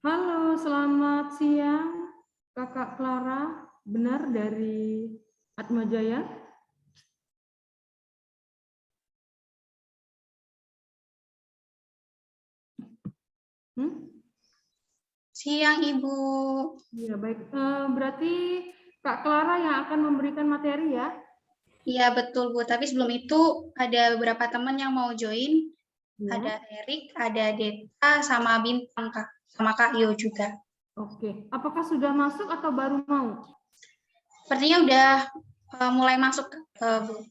Halo, selamat siang, Kakak Clara. Benar dari Atmajaya? Siang, Ibu. Ya, baik. Berarti Kak Clara yang akan memberikan materi ya? Iya, betul, Bu. Tapi sebelum itu ada beberapa teman yang mau join. Ya. Ada Erik, ada Deta, sama Bintang, Kak. Sama Kak Yo juga. Oke. Apakah sudah masuk atau baru mau? Sepertinya udah mulai masuk, Bu.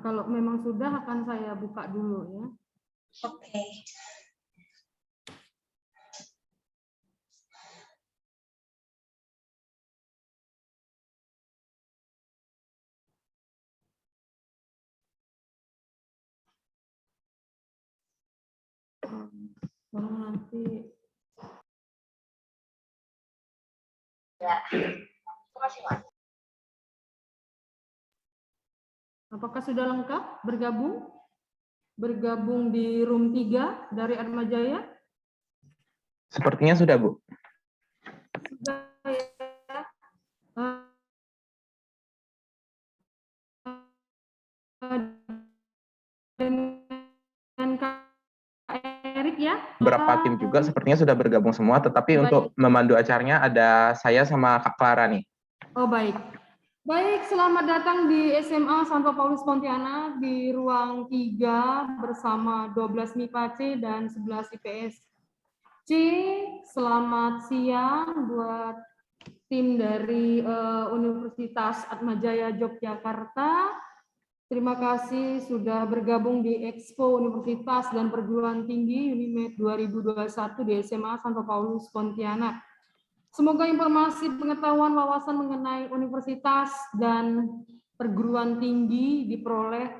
Kalau memang sudah, akan saya buka dulu ya. Oke. Tolong nanti. Ya. Terima kasih, Mas. Apakah sudah lengkap bergabung? Bergabung di room 3 dari Atmajaya? Sepertinya sudah, Bu. Sudah ya. Dengan Kak Erik ya. Beberapa tim juga sepertinya sudah bergabung semua, tetapi Baik. untuk memandu acaranya ada saya sama Kak Clara nih. Oh baik. Baik, selamat datang di SMA Santo Paulus Pontianak di ruang 3 bersama 12 MIPA C dan 11 IPS C. Selamat siang buat tim dari Universitas Atmajaya Yogyakarta. Terima kasih sudah bergabung di Expo Universitas dan Perguruan Tinggi Unimed 2021 di SMA Santo Paulus Pontianak. Semoga informasi pengetahuan wawasan mengenai universitas dan perguruan tinggi diperoleh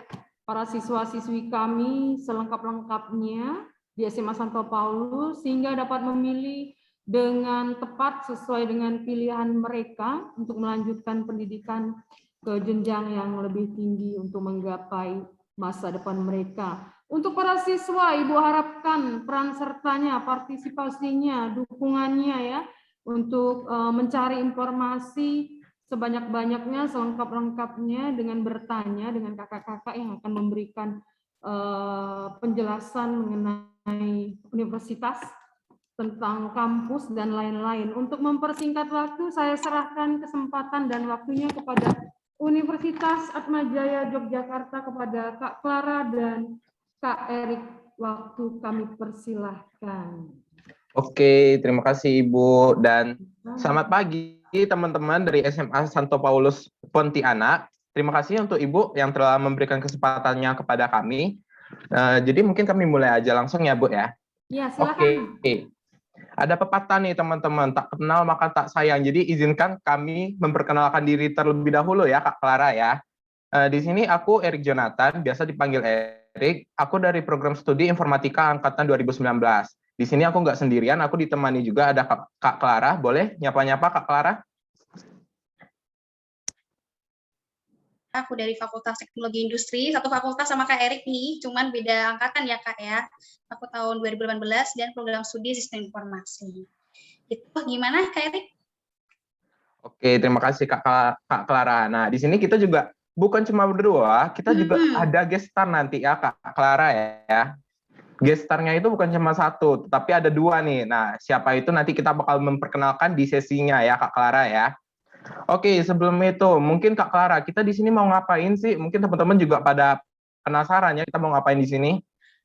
para siswa-siswi kami selengkap-lengkapnya di SMA Santo Paulus sehingga dapat memilih dengan tepat sesuai dengan pilihan mereka untuk melanjutkan pendidikan ke jenjang yang lebih tinggi untuk menggapai masa depan mereka. Untuk para siswa, Ibu harapkan peran sertanya, partisipasinya, dukungannya ya, untuk mencari informasi sebanyak-banyaknya, selengkap-lengkapnya dengan bertanya dengan kakak-kakak yang akan memberikan penjelasan mengenai universitas, tentang kampus, dan lain-lain. Untuk mempersingkat waktu, saya serahkan kesempatan dan waktunya kepada Universitas Atmajaya Yogyakarta, kepada Kak Clara dan Kak Erik. Waktu kami persilahkan. Oke, terima kasih Ibu, dan selamat pagi teman-teman dari SMA Santo Paulus Pontianak. Terima kasih untuk Ibu yang telah memberikan kesempatannya kepada kami. Jadi mungkin kami mulai aja langsung ya, Bu ya. Ya, silakan. Oke. Ada pepatah nih teman-teman, tak kenal maka tak sayang. Jadi izinkan kami memperkenalkan diri terlebih dahulu ya, Kak Clara ya. Di sini aku Erik Jonathan, biasa dipanggil Erik. Aku dari program studi informatika angkatan 2019. Di sini aku nggak sendirian, aku ditemani juga ada Kak Clara. Boleh nyapa-nyapa Kak Clara? Aku dari Fakultas Teknologi Industri, satu fakultas sama Kak Erik nih, cuman beda angkatan ya Kak ya. Aku tahun 2018 dan program studi Sistem Informasi. Itu gimana Kak Erik? Oke, terima kasih Kak Clara. Nah, di sini kita juga bukan cuma berdua, kita juga ada guest star nanti ya Kak Clara ya. Guest star-nya itu bukan cuma satu, tapi ada dua nih. Nah, siapa itu nanti kita bakal memperkenalkan di sesinya ya Kak Clara ya. Oke, sebelum itu, mungkin Kak Clara, kita di sini mau ngapain sih? Mungkin teman-teman juga pada penasaran ya, kita mau ngapain di sini?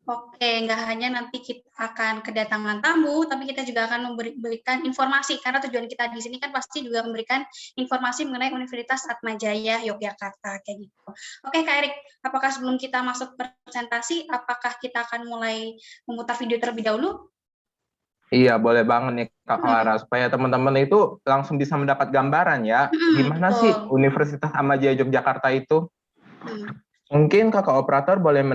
Oke, nggak hanya nanti kita akan kedatangan tamu, tapi kita juga akan memberikan informasi, karena tujuan kita di sini kan pasti juga memberikan informasi mengenai Universitas Atmajaya Yogyakarta, kayak gitu. Oke, Kak Erik, apakah sebelum kita masuk presentasi, apakah kita akan mulai memutar video terlebih dahulu? Iya, boleh banget nih Kak Clara, supaya teman-teman itu langsung bisa mendapat gambaran ya, gimana betul. sih Universitas Atmajaya Yogyakarta itu. Mungkin Kakak Operator boleh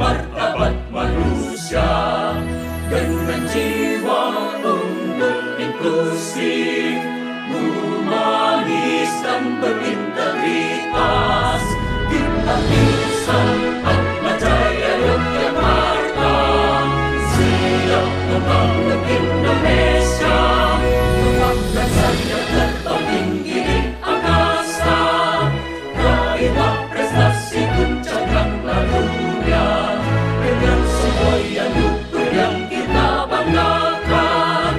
martabat manusia dengan jiwa unggul inklusif, humanis dan berintegritas. Kita insan Atmajaya Yogyakarta siap membangun Indonesia, membangun saja terbang tinggi di angkasa, raihlah prestasi guncangkanlah dunia dengan semua yang luhur yang kita banggakan,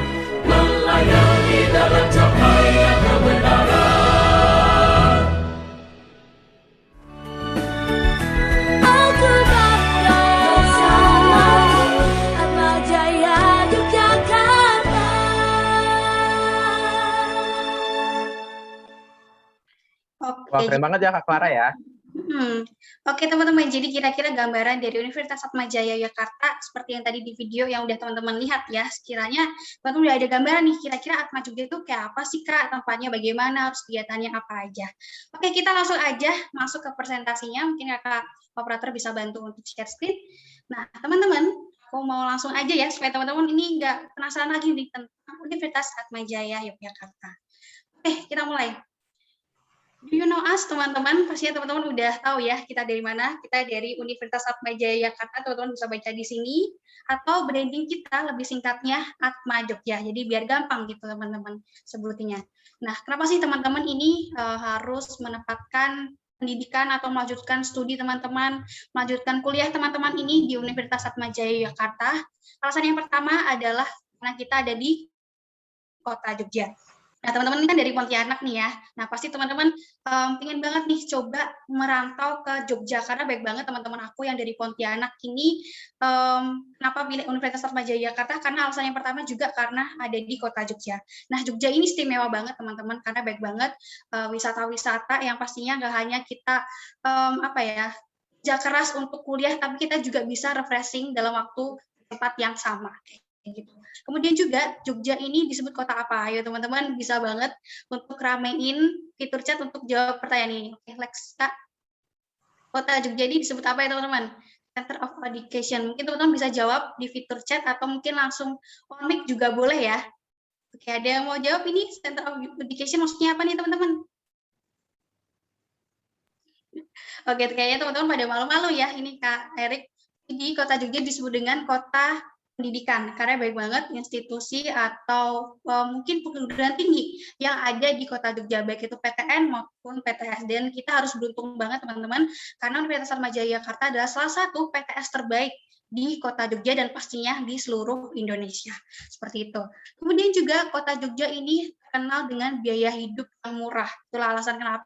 melayani dalam cahaya kebenaran. Aku bangga bersama Atmajaya Yogyakarta. Wah, keren banget ya Kak Clara ya. Oke teman-teman, jadi kira-kira gambaran dari Universitas Atmajaya Yogyakarta seperti yang tadi di video yang udah teman-teman lihat ya. Sekiranya teman-teman udah ada gambaran nih, kira-kira Atma Jogja itu kayak apa sih Kak, tempatnya bagaimana, harus kegiatannya apa aja. Oke, kita langsung aja masuk ke presentasinya. Mungkin Kak operator bisa bantu untuk share screen. Nah teman-teman, aku mau langsung aja ya supaya teman-teman ini nggak penasaran lagi nih tentang Universitas Atmajaya Yogyakarta. Oke, kita mulai. Do you know us, teman-teman? Pastinya teman-teman udah tahu ya kita dari mana. Kita dari Universitas Atmajaya Yogyakarta, teman-teman bisa baca di sini. Atau branding kita lebih singkatnya Atma Jogja. Jadi biar gampang gitu teman-teman sebutnya. Nah, kenapa sih teman-teman ini harus menempatkan pendidikan atau melanjutkan studi teman-teman, melanjutkan kuliah teman-teman ini di Universitas Atmajaya Yogyakarta? Alasan yang pertama adalah karena kita ada di Kota Jogja. Nah, teman-teman ini kan dari Pontianak nih ya. Nah, pasti teman-teman pengen banget nih coba merantau ke Jogja. Karena baik banget teman-teman aku yang dari Pontianak ini, kenapa pilih Universitas Atmajaya Jakarta? Karena alasan yang pertama juga karena ada di Kota Jogja. Nah, Jogja ini istimewa banget teman-teman, karena baik banget wisata-wisata yang pastinya nggak hanya kita, kerja keras untuk kuliah, tapi kita juga bisa refreshing dalam waktu tempat yang sama. Gitu. Kemudian juga Jogja ini disebut kota apa? Ayo teman-teman bisa banget untuk ramein fitur chat untuk jawab pertanyaan ini. Oke, Lex, Kak. Kota Jogja ini disebut apa ya teman-teman? Center of Education. Mungkin teman-teman bisa jawab di fitur chat atau mungkin langsung on mic juga boleh ya. Oke, ada yang mau jawab ini Center of Education maksudnya apa nih teman-teman? Oke, kayaknya teman-teman pada malu-malu ya ini Kak Erik. Jadi kota Jogja disebut dengan kota pendidikan, karena baik banget institusi atau mungkin perguruan tinggi yang ada di Kota Jogja, baik itu PTN maupun PTS. Dan kita harus beruntung banget teman-teman, karena Universitas Atmajaya Jakarta adalah salah satu PTS terbaik di Kota Jogja dan pastinya di seluruh Indonesia. Seperti itu. Kemudian juga Kota Jogja ini terkenal dengan biaya hidup yang murah. Itulah alasan kenapa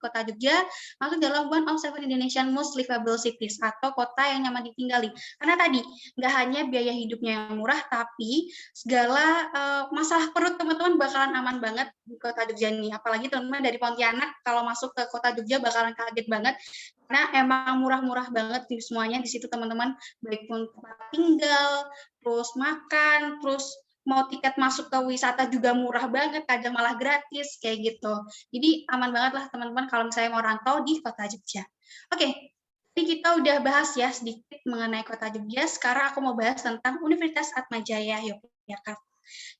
Kota Jogja masuk dalam one of seven Indonesian most livable cities atau kota yang nyaman ditinggali. Karena tadi nggak hanya biaya hidupnya yang murah, tapi segala masalah perut teman-teman bakalan aman banget di Kota Jogja ini. Apalagi teman-teman dari Pontianak kalau masuk ke Kota Jogja bakalan kaget banget. Karena emang murah-murah banget di semuanya di situ teman-teman, baik pun tempat tinggal, terus makan, terus mau tiket masuk ke wisata juga murah banget, kadang malah gratis kayak gitu. Jadi aman banget lah teman-teman kalau misalnya mau rantau di Kota Jogja. Oke, jadi kita udah bahas ya sedikit mengenai Kota Jogja. Sekarang aku mau bahas tentang Universitas Atmajaya Yogyakarta.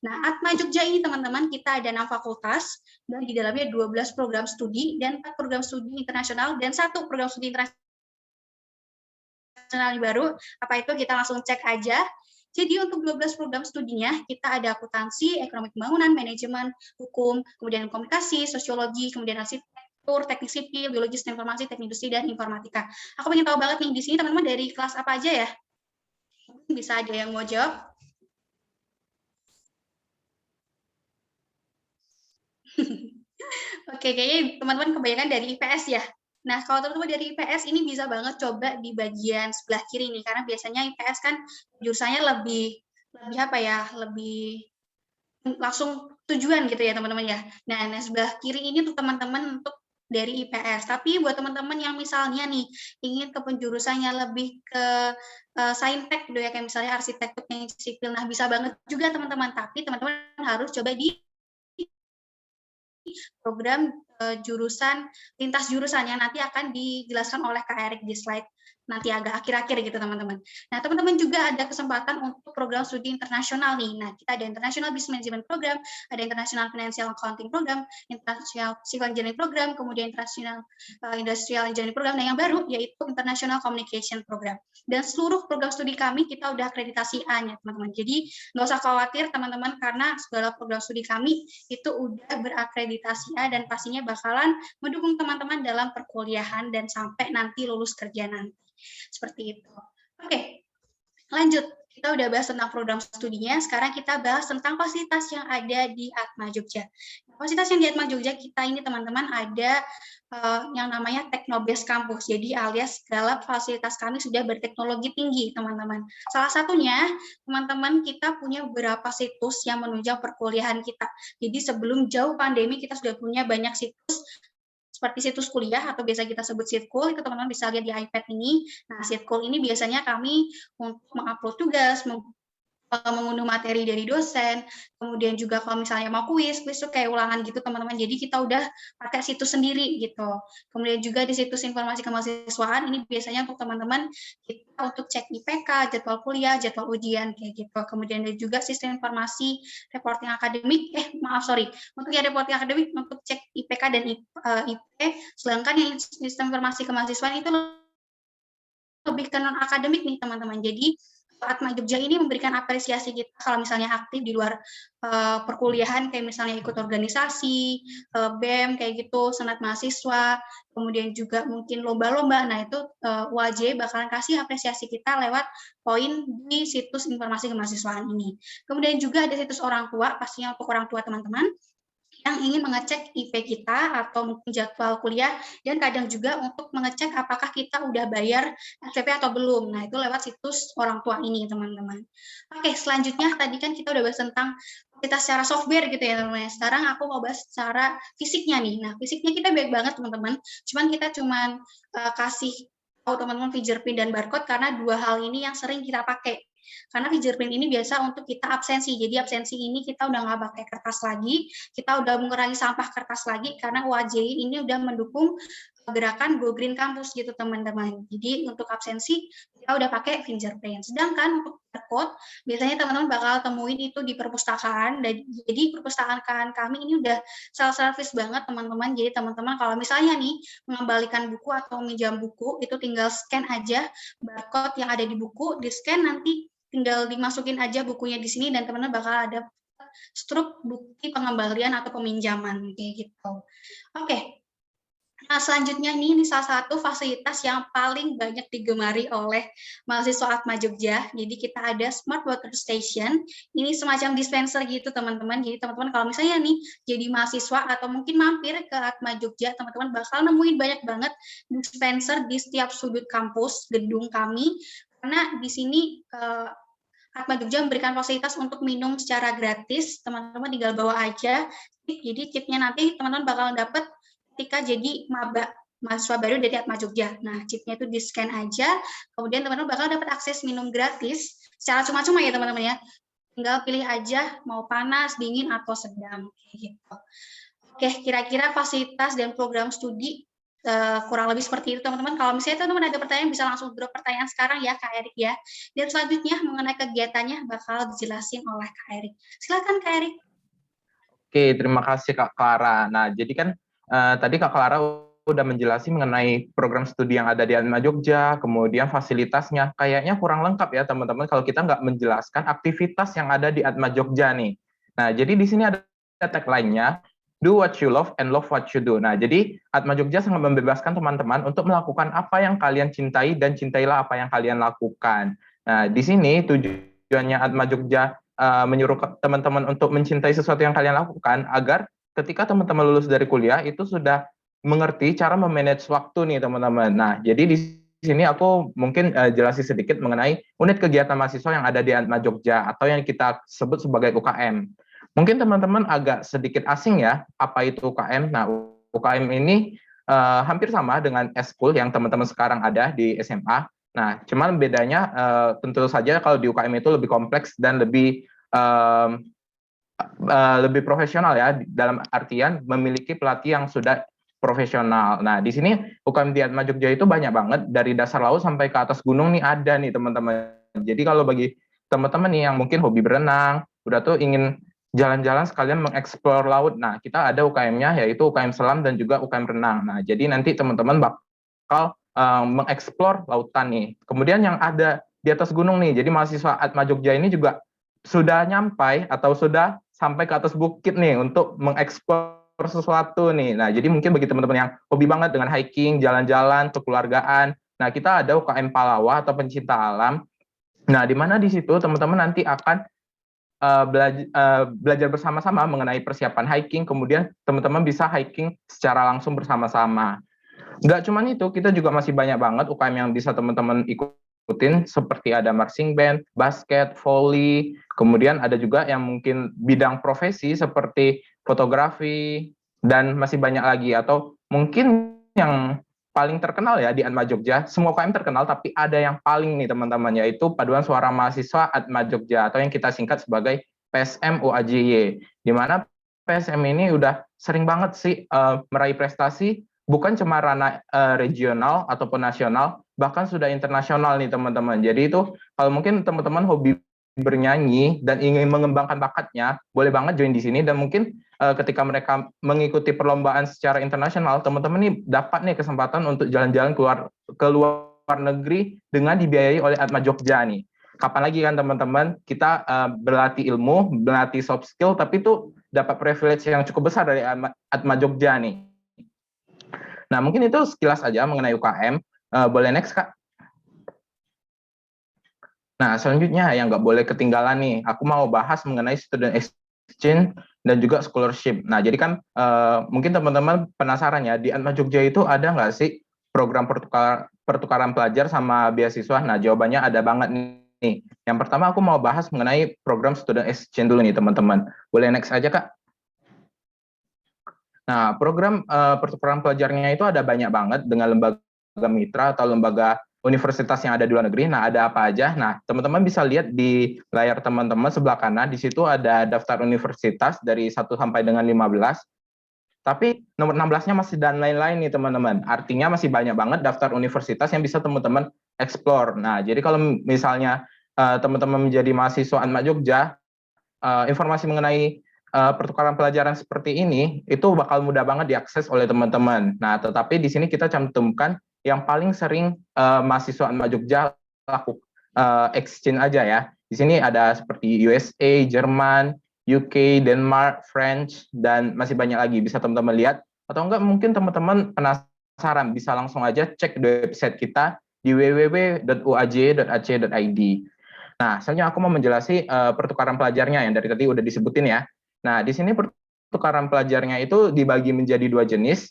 Nah, Atma Jogja ini teman-teman kita ada 6 fakultas dan di dalamnya 12 program studi dan 4 program studi internasional dan 1 program studi internasional baru. Apa itu? Kita langsung cek aja. Jadi untuk 12 program studinya kita ada akuntansi, ekonomi pembangunan, manajemen, hukum, kemudian komunikasi, sosiologi, kemudian arsitektur, teknik sipil, biologi sistem informasi, teknik industri dan informatika. Aku pengen tahu banget nih di sini teman-teman dari kelas apa aja ya? Bisa ada yang mau jawab? Oke, kayaknya teman-teman kebanyakan dari IPS ya. Nah, kalau teman-teman dari IPS ini bisa banget coba di bagian sebelah kiri nih, karena biasanya IPS kan jurusannya lebih langsung tujuan gitu ya teman-teman ya. Nah, sebelah kiri ini untuk teman-teman untuk dari IPS. Tapi buat teman-teman yang misalnya nih ingin ke penjurusannya lebih ke saintek gitu ya, kayak misalnya arsitektur, teknik sipil, nah bisa banget juga teman-teman. Tapi teman-teman harus coba di program jurusan lintas jurusan yang nanti akan dijelaskan oleh Kak Erik di slide nanti agak akhir-akhir gitu teman-teman. Nah teman-teman juga ada kesempatan untuk program studi internasional nih. Nah kita ada International Business Management Program, ada International Financial Accounting Program, International Civil Engineering Program, kemudian International Industrial Engineering Program, nah yang baru yaitu International Communication Program. Dan seluruh program studi kami kita udah akreditasi A-nya teman-teman. Jadi nggak usah khawatir teman-teman karena segala program studi kami itu udah berakreditasi A dan pastinya bakalan mendukung teman-teman dalam perkuliahan dan sampai nanti lulus kerja nanti. Seperti itu. Oke, lanjut. Kita udah bahas tentang program studinya, sekarang kita bahas tentang fasilitas yang ada di Atma Jogja. Fasilitas yang di Atma Jogja kita ini teman-teman ada yang namanya Teknobase Campus. Jadi alias segala fasilitas kami sudah berteknologi tinggi, teman-teman. Salah satunya, teman-teman kita punya beberapa situs yang menunjang perkuliahan kita. Jadi sebelum jauh pandemi kita sudah punya banyak situs seperti situs kuliah atau biasa kita sebut Sitkul, itu teman-teman bisa lihat di iPad ini. Nah, Sitkul ini biasanya kami untuk mengupload tugas, mengunduh materi dari dosen, kemudian juga kalau misalnya mau kuis itu kayak ulangan gitu teman-teman, jadi kita udah pakai situs sendiri gitu. Kemudian juga di situs informasi kemahasiswaan ini biasanya untuk teman-teman kita untuk cek IPK, jadwal kuliah, jadwal ujian kayak gitu. Kemudian ada juga sistem informasi reporting akademik, untuk yang reporting akademik untuk cek IPK dan IP, sedangkan yang sistem informasi kemahasiswaan itu lebih ke non akademik nih teman-teman. Jadi Atma Jogja ini memberikan apresiasi kita kalau misalnya aktif di luar perkuliahan, kayak misalnya ikut organisasi, BEM, kayak gitu, senat mahasiswa, kemudian juga mungkin lomba-lomba. Nah itu UAJ bakalan kasih apresiasi kita lewat poin di situs informasi kemahasiswaan ini. Kemudian juga ada situs orang tua, pastinya untuk orang tua teman-teman yang ingin mengecek IP kita atau mungkin jadwal kuliah, dan kadang juga untuk mengecek apakah kita udah bayar SPP atau belum. Nah, itu lewat situs orang tua ini, teman-teman. Oke, selanjutnya tadi kan kita udah bahas tentang kita secara software gitu ya, teman-teman. Sekarang aku mau bahas secara fisiknya nih. Nah, fisiknya kita baik banget, teman-teman. Kita kasih tahu teman-teman fingerprint dan barcode karena dua hal ini yang sering kita pakai. Karena fingerprint ini biasa untuk kita absensi, jadi absensi ini kita udah nggak pakai kertas lagi, kita udah mengurangi sampah kertas lagi, karena UAJ ini udah mendukung gerakan Go Green Campus gitu teman-teman. Jadi untuk absensi kita udah pakai fingerprint. Sedangkan untuk barcode biasanya teman-teman bakal temuin itu di perpustakaan. Dan jadi perpustakaan kami ini udah self-service banget teman-teman. Jadi teman-teman kalau misalnya nih mengembalikan buku atau minjam buku itu tinggal scan aja barcode yang ada di buku, di scan nanti tinggal dimasukin aja bukunya di sini dan teman-teman bakal ada struk bukti pengembalian atau peminjaman kayak gitu. Oke. Nah, selanjutnya ini salah satu fasilitas yang paling banyak digemari oleh mahasiswa Atma Jogja. Jadi kita ada Smart Water Station. Ini semacam dispenser gitu teman-teman. Jadi teman-teman kalau misalnya nih jadi mahasiswa atau mungkin mampir ke Atma Jogja, teman-teman bakal nemuin banyak banget dispenser di setiap sudut kampus gedung kami. Karena di sini Atma Jogja memberikan fasilitas untuk minum secara gratis. Teman-teman tinggal bawa aja. Jadi chipnya nanti teman-teman bakal dapat ketika jadi maba mahasiswa baru dari Atma Jogja. Nah, chipnya itu di-scan aja, kemudian teman-teman bakal dapat akses minum gratis secara cuma-cuma ya teman-teman ya. Tinggal pilih aja mau panas, dingin, atau sedang. Gitu. Oke, kira-kira fasilitas dan program studi kurang lebih seperti itu teman-teman. Kalau misalnya teman-teman ada pertanyaan bisa langsung drop pertanyaan sekarang ya Kak Erik ya. Dan selanjutnya mengenai kegiatannya bakal dijelasin oleh Kak Erik. Silakan Kak Erik. Oke, terima kasih Kak Clara. Nah, jadi kan tadi Kak Clara udah menjelaskan mengenai program studi yang ada di Atma Jogja, kemudian fasilitasnya. Kayaknya kurang lengkap ya teman-teman kalau kita nggak menjelaskan aktivitas yang ada di Atma Jogja nih. Nah, jadi di sini ada tagline-nya, do what you love and love what you do. Nah, jadi Atma Jogja sangat membebaskan teman-teman untuk melakukan apa yang kalian cintai dan cintailah apa yang kalian lakukan. Nah, di sini tujuannya Atma Jogja menyuruh teman-teman untuk mencintai sesuatu yang kalian lakukan agar ketika teman-teman lulus dari kuliah itu sudah mengerti cara memanage waktu nih teman-teman. Nah, jadi di sini aku mungkin jelasin sedikit mengenai unit kegiatan mahasiswa yang ada di Atma Jogja atau yang kita sebut sebagai UKM. Mungkin teman-teman agak sedikit asing ya, apa itu UKM? Nah, UKM ini hampir sama dengan eskul yang teman-teman sekarang ada di SMA. Nah, cuman bedanya tentu saja kalau di UKM itu lebih kompleks dan lebih profesional ya, dalam artian memiliki pelatih yang sudah profesional. Nah, di sini UKM di Atma Jogja itu banyak banget, dari dasar laut sampai ke atas gunung nih ada nih teman-teman. Jadi kalau bagi teman-teman nih yang mungkin hobi berenang, udah tuh ingin jalan-jalan sekalian mengeksplor laut. Nah, kita ada UKM-nya yaitu UKM Selam dan juga UKM Renang. Nah, jadi nanti teman-teman bakal mengeksplor lautan nih. Kemudian yang ada di atas gunung nih, jadi mahasiswa Atma Jogja ini juga sudah nyampai atau sudah sampai ke atas bukit nih untuk mengeksplor sesuatu nih. Nah, jadi mungkin bagi teman-teman yang hobi banget dengan hiking, jalan-jalan, kekeluargaan, nah kita ada UKM Palawa atau pencinta alam. Nah, di mana di situ teman-teman nanti akan belajar bersama-sama mengenai persiapan hiking, kemudian teman-teman bisa hiking secara langsung bersama-sama. Nggak cuma itu, kita juga masih banyak banget UKM yang bisa teman-teman ikutin, seperti ada marching band, basket, volley, kemudian ada juga yang mungkin bidang profesi seperti fotografi, dan masih banyak lagi. Atau mungkin yang paling terkenal ya di Atma Jogja, semua UKM terkenal, tapi ada yang paling nih teman-teman, yaitu Paduan Suara Mahasiswa Atma Jogja, atau yang kita singkat sebagai PSM UAJY, di mana PSM ini udah sering banget sih meraih prestasi, bukan cuma ranah regional ataupun nasional, bahkan sudah internasional nih teman-teman. Jadi itu kalau mungkin teman-teman hobi bernyanyi dan ingin mengembangkan bakatnya, boleh banget join di sini. Dan mungkin ketika mereka mengikuti perlombaan secara internasional, teman-teman nih dapat nih kesempatan untuk jalan-jalan ke luar negeri dengan dibiayai oleh Atma Jogja nih. Kapan lagi kan teman-teman kita berlatih ilmu, berlatih soft skill, tapi itu dapat privilege yang cukup besar dari Atma Jogja nih. Nah, mungkin itu sekilas aja mengenai UKM. Boleh next, Kak? Nah, selanjutnya yang nggak boleh ketinggalan nih, aku mau bahas mengenai student exchange dan juga scholarship. Nah, jadi kan mungkin teman-teman penasaran ya, di Atma Jogja itu ada nggak sih program pertukaran pelajar sama beasiswa? Nah, jawabannya ada banget nih. Yang pertama aku mau bahas mengenai program student exchange dulu nih, teman-teman. Boleh next aja, Kak? Nah, program pertukaran pelajarnya itu ada banyak banget dengan lembaga mitra atau lembaga universitas yang ada di luar negeri. Nah, ada apa aja? Nah, teman-teman bisa lihat di layar teman-teman sebelah kanan, di situ ada daftar universitas dari 1 sampai dengan 15. Tapi nomor 16-nya masih dan lain-lain nih, teman-teman. Artinya masih banyak banget daftar universitas yang bisa teman-teman explore. Nah, jadi kalau misalnya teman-teman menjadi mahasiswa Atma Jogja, informasi mengenai pertukaran pelajaran seperti ini itu bakal mudah banget diakses oleh teman-teman. Nah, tetapi di sini kita cantumkan yang paling sering mahasiswa Atma Jogja lakukan exchange aja ya. Di sini ada seperti USA, Jerman, UK, Denmark, French, dan masih banyak lagi. Bisa teman-teman lihat, atau enggak mungkin teman-teman penasaran, bisa langsung aja cek di website kita di www.uaj.ac.id. Nah, selanjutnya aku mau menjelaskan pertukaran pelajarnya yang dari tadi udah disebutin ya. Nah, di sini pertukaran pelajarnya itu dibagi menjadi 2 jenis.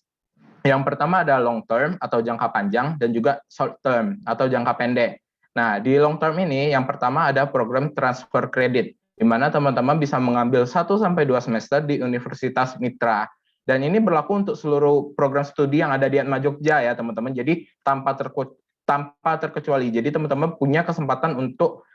Yang pertama ada long term atau jangka panjang, dan juga short term atau jangka pendek. Nah, di long term ini yang pertama ada program transfer credit, di mana teman-teman bisa mengambil 1 sampai 2 semester di Universitas Mitra. Dan ini berlaku untuk seluruh program studi yang ada di Atma Jogja ya, teman-teman. Jadi tanpa terkecuali. Jadi teman-teman punya kesempatan untuk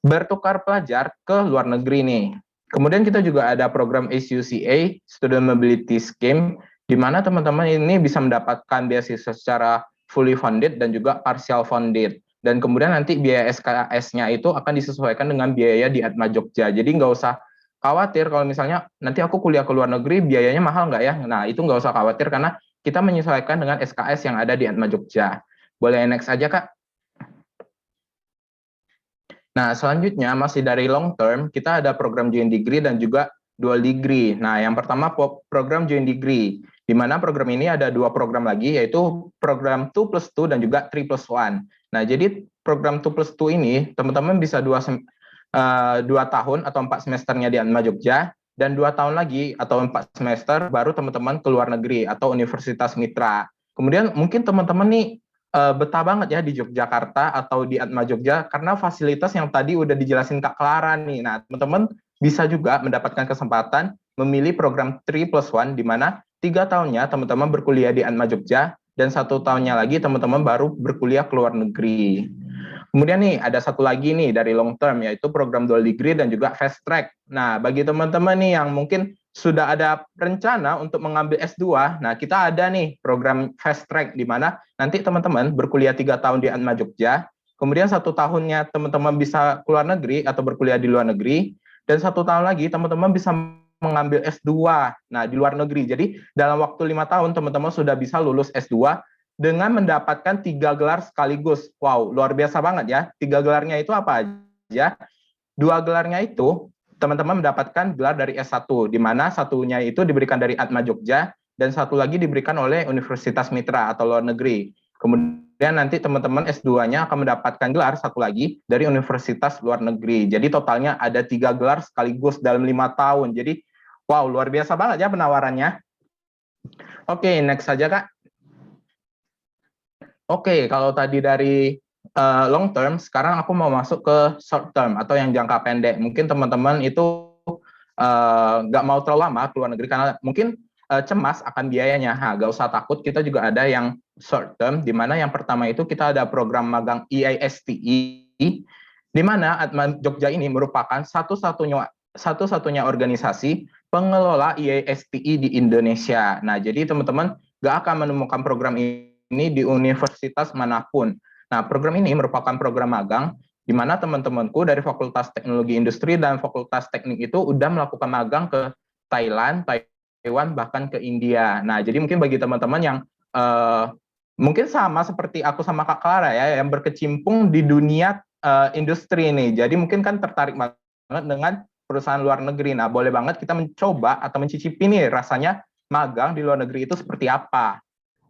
bertukar pelajar ke luar negeri nih. Kemudian kita juga ada program SUCA, Student Mobility Scheme, di mana teman-teman ini bisa mendapatkan beasiswa secara fully funded dan juga partial funded. Dan kemudian nanti biaya SKS-nya itu akan disesuaikan dengan biaya di Atma Jogja. Jadi nggak usah khawatir kalau misalnya nanti aku kuliah ke luar negeri, biayanya mahal nggak ya? Nah, itu nggak usah khawatir karena kita menyesuaikan dengan SKS yang ada di Atma Jogja. Boleh next aja, Kak? Nah, selanjutnya masih dari long term, kita ada program joint degree dan juga dual degree. Nah, yang pertama program joint degree, di mana program ini ada 2 program lagi, yaitu program 2+2 dan juga 3+1. Nah, jadi program 2+2 ini, teman-teman bisa 2 tahun atau 4 semesternya di Atma Jogja, dan 2 tahun lagi atau 4 semester baru teman-teman ke luar negeri atau Universitas Mitra. Kemudian mungkin teman-teman nih betah banget ya di Yogyakarta atau di Atma Jogja karena fasilitas yang tadi udah dijelasin Kak Clara nih. Nah, teman-teman bisa juga mendapatkan kesempatan memilih program 3+1, di mana 3 tahunnya teman-teman berkuliah di Atma Jogja dan 1 tahunnya lagi teman-teman baru berkuliah ke luar negeri. Kemudian nih ada satu lagi nih dari long term, yaitu program dual degree dan juga fast track. Nah, bagi teman-teman nih yang mungkin sudah ada rencana untuk mengambil S2, nah kita ada nih program fast track di mana nanti teman-teman berkuliah 3 tahun di Atma Jogja, kemudian 1 tahunnya teman-teman bisa keluar negeri atau berkuliah di luar negeri, dan 1 tahun lagi teman-teman bisa mengambil S2, nah di luar negeri. Jadi dalam waktu 5 tahun teman-teman sudah bisa lulus S2 dengan mendapatkan 3 gelar sekaligus. Wow, luar biasa banget ya. 3 gelarnya itu apa aja? 2 gelarnya itu teman-teman mendapatkan gelar dari S1, di mana satunya itu diberikan dari Atma Jogja, dan satu lagi diberikan oleh Universitas Mitra atau luar negeri. Kemudian nanti teman-teman S2-nya akan mendapatkan gelar satu lagi dari Universitas luar negeri. Jadi totalnya ada 3 gelar sekaligus dalam 5 tahun. Jadi wow, luar biasa banget ya penawarannya. Oke, next saja Kak. Oke, kalau tadi dari long term, sekarang aku mau masuk ke short term atau yang jangka pendek. Mungkin teman-teman itu nggak mau terlalu lama keluar negeri karena mungkin cemas akan biayanya. Nggak usah takut, kita juga ada yang short term, di mana yang pertama itu kita ada program magang EISTE, di mana Atma Jogja ini merupakan satu-satunya organisasi pengelola EISTE di Indonesia. Nah, jadi teman-teman nggak akan menemukan program ini di universitas manapun. Nah, program ini merupakan program magang di mana teman-temanku dari Fakultas Teknologi Industri dan Fakultas Teknik itu udah melakukan magang ke Thailand, Taiwan, bahkan ke India. Nah, jadi mungkin bagi teman-teman yang mungkin sama seperti aku sama Kak Clara ya, yang berkecimpung di dunia industri ini. Jadi mungkin kan tertarik banget dengan perusahaan luar negeri. Nah, boleh banget kita mencoba atau mencicipi nih rasanya magang di luar negeri itu seperti apa.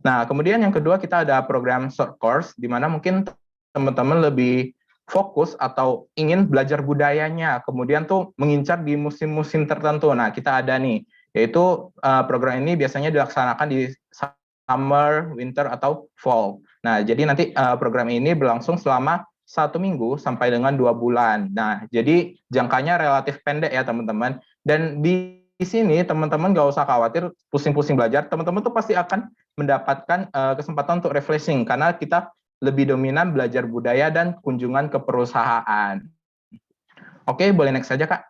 Nah, kemudian yang kedua kita ada program short course, di mana mungkin teman-teman lebih fokus atau ingin belajar budayanya, kemudian tuh mengincar di musim-musim tertentu. Nah, kita ada nih, yaitu program ini biasanya dilaksanakan di summer, winter, atau fall. Nah, jadi nanti program ini berlangsung selama 1 minggu sampai dengan 2 bulan. Nah, jadi jangkanya relatif pendek ya teman-teman. Dan di sini teman-teman nggak usah khawatir pusing-pusing belajar, teman-teman tuh pasti akan mendapatkan kesempatan untuk refreshing karena kita lebih dominan belajar budaya dan kunjungan ke perusahaan. Oke, boleh next saja Kak.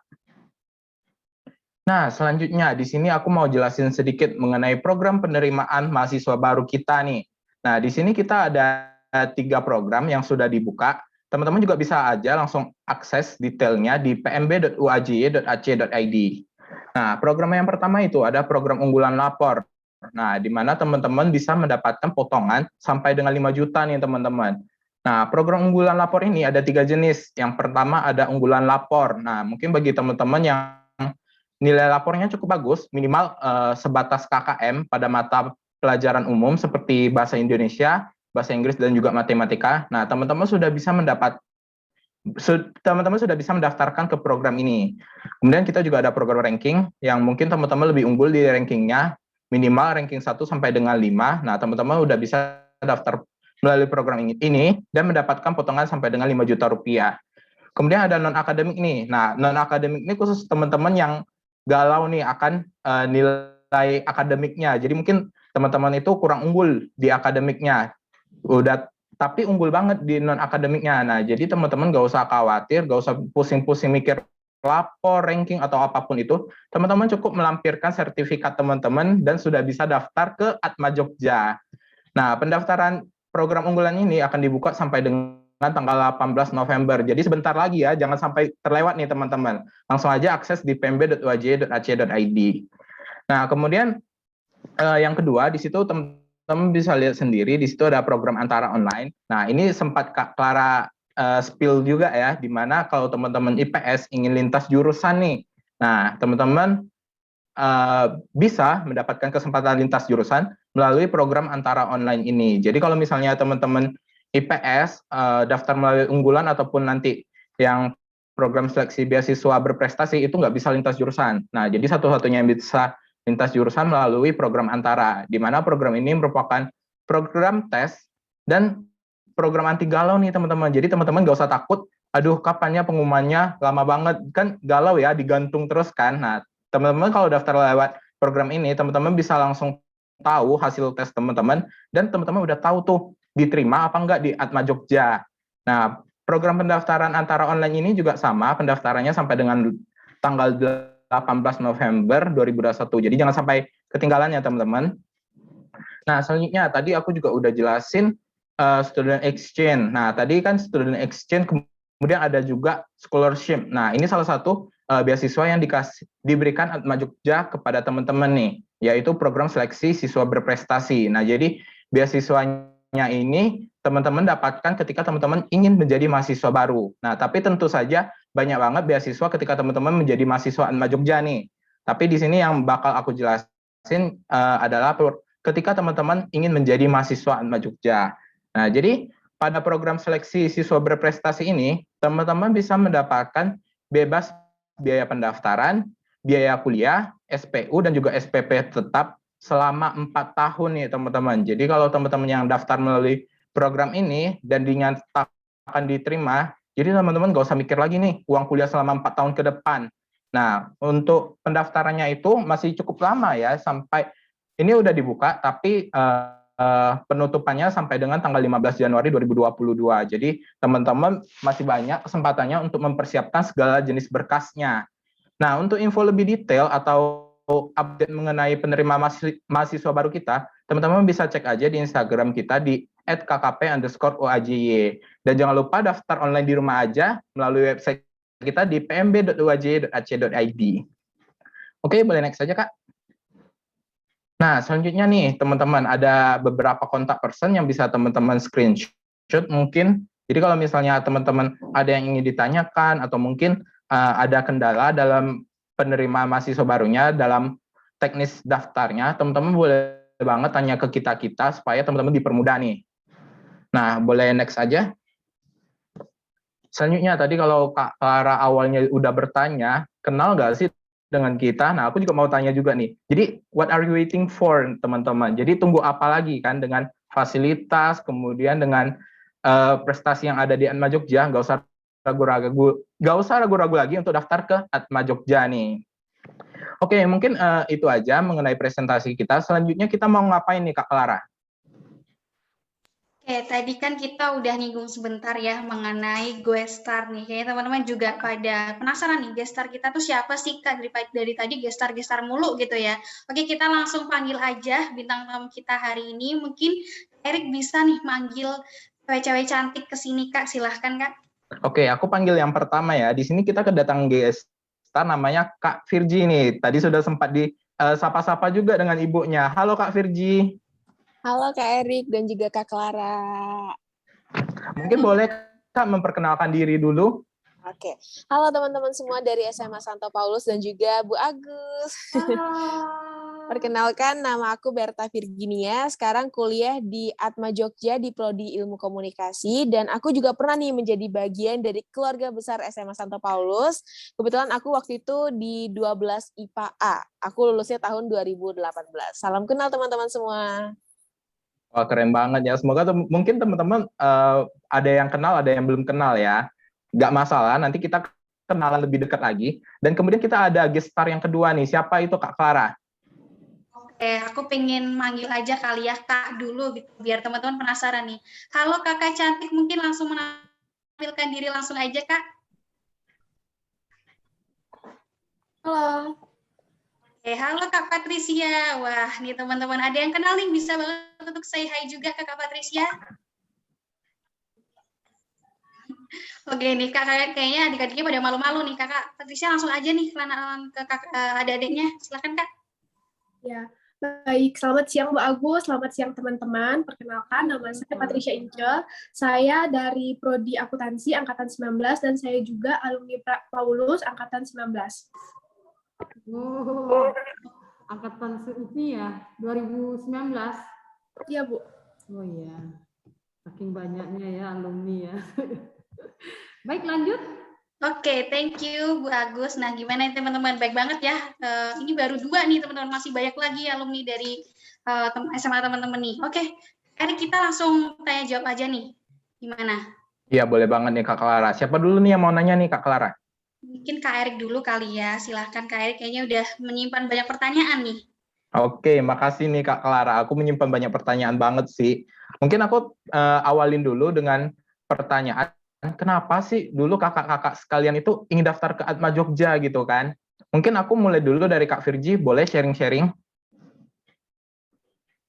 Nah, selanjutnya di sini aku mau jelasin sedikit mengenai program penerimaan mahasiswa baru kita nih. Nah, di sini kita ada 3 program yang sudah dibuka. Teman-teman juga bisa aja langsung akses detailnya di pmb.uaj.ac.id. Nah, program yang pertama itu ada program unggulan lapor. Nah, di mana teman-teman bisa mendapatkan potongan sampai dengan 5 juta nih teman-teman. Nah, program unggulan lapor ini ada 3 jenis. Yang pertama ada unggulan lapor. Nah, mungkin bagi teman-teman yang nilai lapornya cukup bagus, minimal sebatas KKM pada mata pelajaran umum seperti bahasa Indonesia, bahasa Inggris, dan juga matematika. Nah, teman-teman sudah bisa mendaftarkan ke program ini. Kemudian kita juga ada program ranking yang mungkin teman-teman lebih unggul di rankingnya, minimal ranking 1 sampai dengan 5. Nah, teman-teman udah bisa daftar melalui program ini dan mendapatkan potongan sampai dengan 5 juta rupiah. Kemudian ada non-akademik nih. Nah, non-akademik ini khusus teman-teman yang galau nih akan nilai akademiknya. Jadi mungkin teman-teman itu kurang unggul di akademiknya. Tapi unggul banget di non-akademiknya. Nah, jadi teman-teman nggak usah khawatir, nggak usah pusing-pusing mikir lapor, ranking, atau apapun itu. Teman-teman cukup melampirkan sertifikat teman-teman dan sudah bisa daftar ke Atma Jogja. Nah, pendaftaran program unggulan ini akan dibuka sampai dengan tanggal 18 November. Jadi sebentar lagi ya, jangan sampai terlewat nih teman-teman. Langsung aja akses di pmb.uaj.ac.id. Nah, kemudian yang kedua, di situ teman-teman bisa lihat sendiri, di situ ada program antara online. Nah, ini sempat Kak Clara spill juga ya, di mana kalau teman-teman IPS ingin lintas jurusan nih. Nah, teman-teman bisa mendapatkan kesempatan lintas jurusan melalui program antara online ini. Jadi kalau misalnya teman-teman IPS daftar melalui unggulan ataupun nanti yang program seleksi beasiswa berprestasi itu nggak bisa lintas jurusan. Nah, jadi satu-satunya yang bisa lintas jurusan melalui program antara, di mana program ini merupakan program tes dan program anti galau nih teman-teman. Jadi teman-teman nggak usah takut, aduh kapannya pengumumannya, lama banget, kan galau ya, digantung terus kan. Nah, teman-teman kalau daftar lewat program ini, teman-teman bisa langsung tahu hasil tes teman-teman, dan teman-teman udah tahu tuh diterima apa enggak di Atma Jogja. Nah, program pendaftaran antara online ini juga sama, pendaftarannya sampai dengan tanggal 18 November 2021. Jadi jangan sampai ketinggalan ya teman-teman. Nah, selanjutnya tadi aku juga udah jelasin student exchange. Nah, tadi kan student exchange, kemudian ada juga scholarship. Nah, ini salah satu beasiswa yang diberikan Atma Jogja kepada teman-teman nih, yaitu program seleksi siswa berprestasi. Nah, jadi beasiswanya ini teman-teman dapatkan ketika teman-teman ingin menjadi mahasiswa baru. Nah, tapi tentu saja banyak banget beasiswa ketika teman-teman menjadi mahasiswa Atma Jogja nih. Tapi di sini yang bakal aku jelasin adalah ketika teman-teman ingin menjadi mahasiswa Atma Jogja. Nah, jadi pada program seleksi siswa berprestasi ini, teman-teman bisa mendapatkan bebas biaya pendaftaran, biaya kuliah, SPU, dan juga SPP tetap selama 4 tahun nih teman-teman. Jadi kalau teman-teman yang daftar melalui program ini dan dinyatakan diterima, jadi teman-teman nggak usah mikir lagi nih uang kuliah selama 4 tahun ke depan. Nah, untuk pendaftarannya itu masih cukup lama ya, sampai ini udah dibuka, tapi penutupannya sampai dengan tanggal 15 Januari 2022. Jadi teman-teman masih banyak kesempatannya untuk mempersiapkan segala jenis berkasnya. Nah, untuk info lebih detail atau update mengenai penerima mahasiswa baru kita, teman-teman bisa cek aja di Instagram kita di @kkp_uajy. Dan jangan lupa daftar online di rumah aja melalui website kita di pmb.uajy.ac.id. Oke, boleh next saja, Kak. Nah, selanjutnya nih, teman-teman, ada beberapa kontak person yang bisa teman-teman screenshot mungkin. Jadi kalau misalnya teman-teman ada yang ingin ditanyakan atau mungkin ada kendala dalam penerima mahasiswa barunya dalam teknis daftarnya, teman-teman boleh banget tanya ke kita supaya teman-teman dipermudah nih. Nah, boleh next aja. Selanjutnya tadi kalau Kak Clara awalnya udah bertanya, kenal nggak sih dengan kita? Nah, aku juga mau tanya juga nih. Jadi, what are you waiting for, teman-teman? Jadi, tunggu apa lagi kan dengan fasilitas, kemudian dengan prestasi yang ada di Atma Jogja, nggak usah ragu-ragu lagi untuk daftar ke Atma Jogja nih. Oke, mungkin itu aja mengenai presentasi kita. Selanjutnya kita mau ngapain nih, Kak Clara? Oke, tadi kan kita udah nyinggung sebentar ya mengenai Guestar nih. Kayaknya teman-teman juga pada penasaran nih, Guestar kita tuh siapa sih, Kak? Dari tadi Guestar mulu gitu ya. Oke, kita langsung panggil aja bintang tamu kita hari ini. Mungkin Erik bisa nih manggil cewek-cewek cantik ke sini, Kak. Silahkan, Kak. Oke, aku panggil yang pertama ya. Di sini kita kedatangan Guestar namanya Kak Virgi nih. Tadi sudah sempat di sapa-sapa juga dengan ibunya. Halo Kak Virgi. Halo Kak Erik dan juga Kak Clara. Mungkin boleh Kak memperkenalkan diri dulu. Oke, halo teman-teman semua dari SMA Santo Paulus dan juga Bu Agus. Perkenalkan, nama aku Berta Virginia, sekarang kuliah di Atma Jogja di Prodi Ilmu Komunikasi, dan aku juga pernah nih menjadi bagian dari keluarga besar SMA Santo Paulus. Kebetulan aku waktu itu di 12 IPA A. Aku lulusnya tahun 2018. Salam kenal teman-teman semua. Wah, keren banget ya. Semoga mungkin teman-teman ada yang kenal, ada yang belum kenal ya. Nggak masalah, nanti kita kenalan lebih dekat lagi. Dan kemudian kita ada guest star yang kedua nih. Siapa itu, Kak Clara? Oke, aku pengen manggil aja kali ya Kak dulu, gitu, biar teman-teman penasaran nih. Halo Kakak cantik, mungkin langsung menampilkan diri langsung aja Kak. Halo. Halo Kak Patricia. Wah, nih teman-teman ada yang kenal nih, bisa banget untuk say hi juga ke Kak Patricia. Oke nih Kak, kayaknya adik-adiknya pada malu-malu nih. Kakak Patricia langsung aja nih kenalan ke adik-adiknya. Silakan Kak. Ya, baik. Selamat siang Bu Agus, selamat siang teman-teman. Perkenalkan, nama saya Patricia Ince. Saya dari Prodi Akuntansi Angkatan 19 dan saya juga alumni Paulus Angkatan 19. Oh, angkatan ini ya, 2019. Iya, Bu. Oh iya, saking banyaknya ya alumni ya. Baik, lanjut. Oke, thank you Bu Agus. Nah, gimana teman-teman? Baik banget ya. Ini baru 2 nih teman-teman, masih banyak lagi alumni dari SMA teman-teman nih. Oke, Erik kita langsung tanya jawab aja nih. Gimana? Iya, boleh banget nih Kak Clara. Siapa dulu nih yang mau nanya nih Kak Clara? Mungkin Kak Erik dulu kali ya. Silahkan Kak Erik, kayaknya udah menyimpan banyak pertanyaan nih. Oke, makasih nih Kak Clara. Aku menyimpan banyak pertanyaan banget sih. Mungkin aku awalin dulu dengan pertanyaan, kenapa sih dulu kakak-kakak sekalian itu ingin daftar ke Atma Jogja gitu kan? Mungkin aku mulai dulu dari Kak Virgi, boleh sharing-sharing?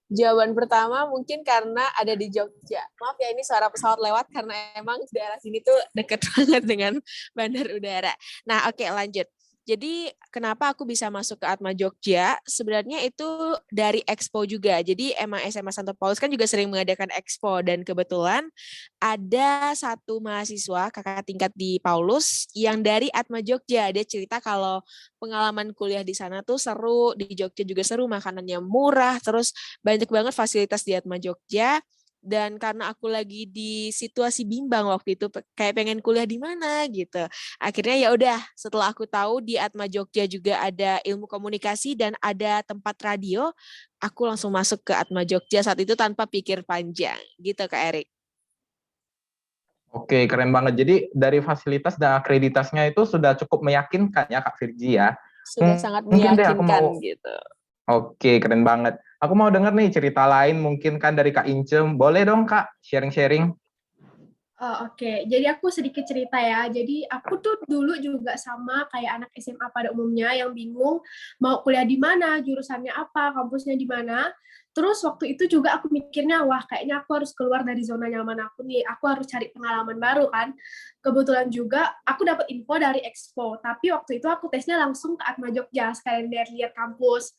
Jawaban pertama mungkin karena ada di Jogja. Maaf ya, ini suara pesawat lewat karena emang daerah sini tuh deket banget dengan bandar udara. Nah, oke, lanjut. Jadi kenapa aku bisa masuk ke Atma Jogja? Sebenarnya itu dari Expo juga. Jadi emang SMA Santo Paulus kan juga sering mengadakan Expo, dan kebetulan ada satu mahasiswa kakak tingkat di Paulus yang dari Atma Jogja. Dia cerita kalau pengalaman kuliah di sana tuh seru, di Jogja juga seru, makanannya murah, terus banyak banget fasilitas di Atma Jogja. Dan karena aku lagi di situasi bimbang waktu itu, kayak pengen kuliah di mana gitu. Akhirnya ya udah, setelah aku tahu di Atma Jogja juga ada ilmu komunikasi dan ada tempat radio, aku langsung masuk ke Atma Jogja saat itu tanpa pikir panjang gitu Kak Erik. Oke, keren banget. Jadi dari fasilitas dan akreditasnya itu sudah cukup meyakinkan ya Kak Virgi ya. Sudah sangat Mungkin deh aku meyakinkan mau, gitu. oke, keren banget. Aku mau denger nih cerita lain mungkin kan dari Kak Ince. Boleh dong Kak, sharing-sharing. Oke, jadi aku sedikit cerita ya. Jadi aku tuh dulu juga sama kayak anak SMA pada umumnya yang bingung mau kuliah di mana, jurusannya apa, kampusnya di mana. Terus waktu itu juga aku mikirnya, wah kayaknya aku harus keluar dari zona nyaman aku nih. Aku harus cari pengalaman baru kan. Kebetulan juga aku dapat info dari Expo, tapi waktu itu aku tesnya langsung ke Atma Jogja sekalian lihat kampus.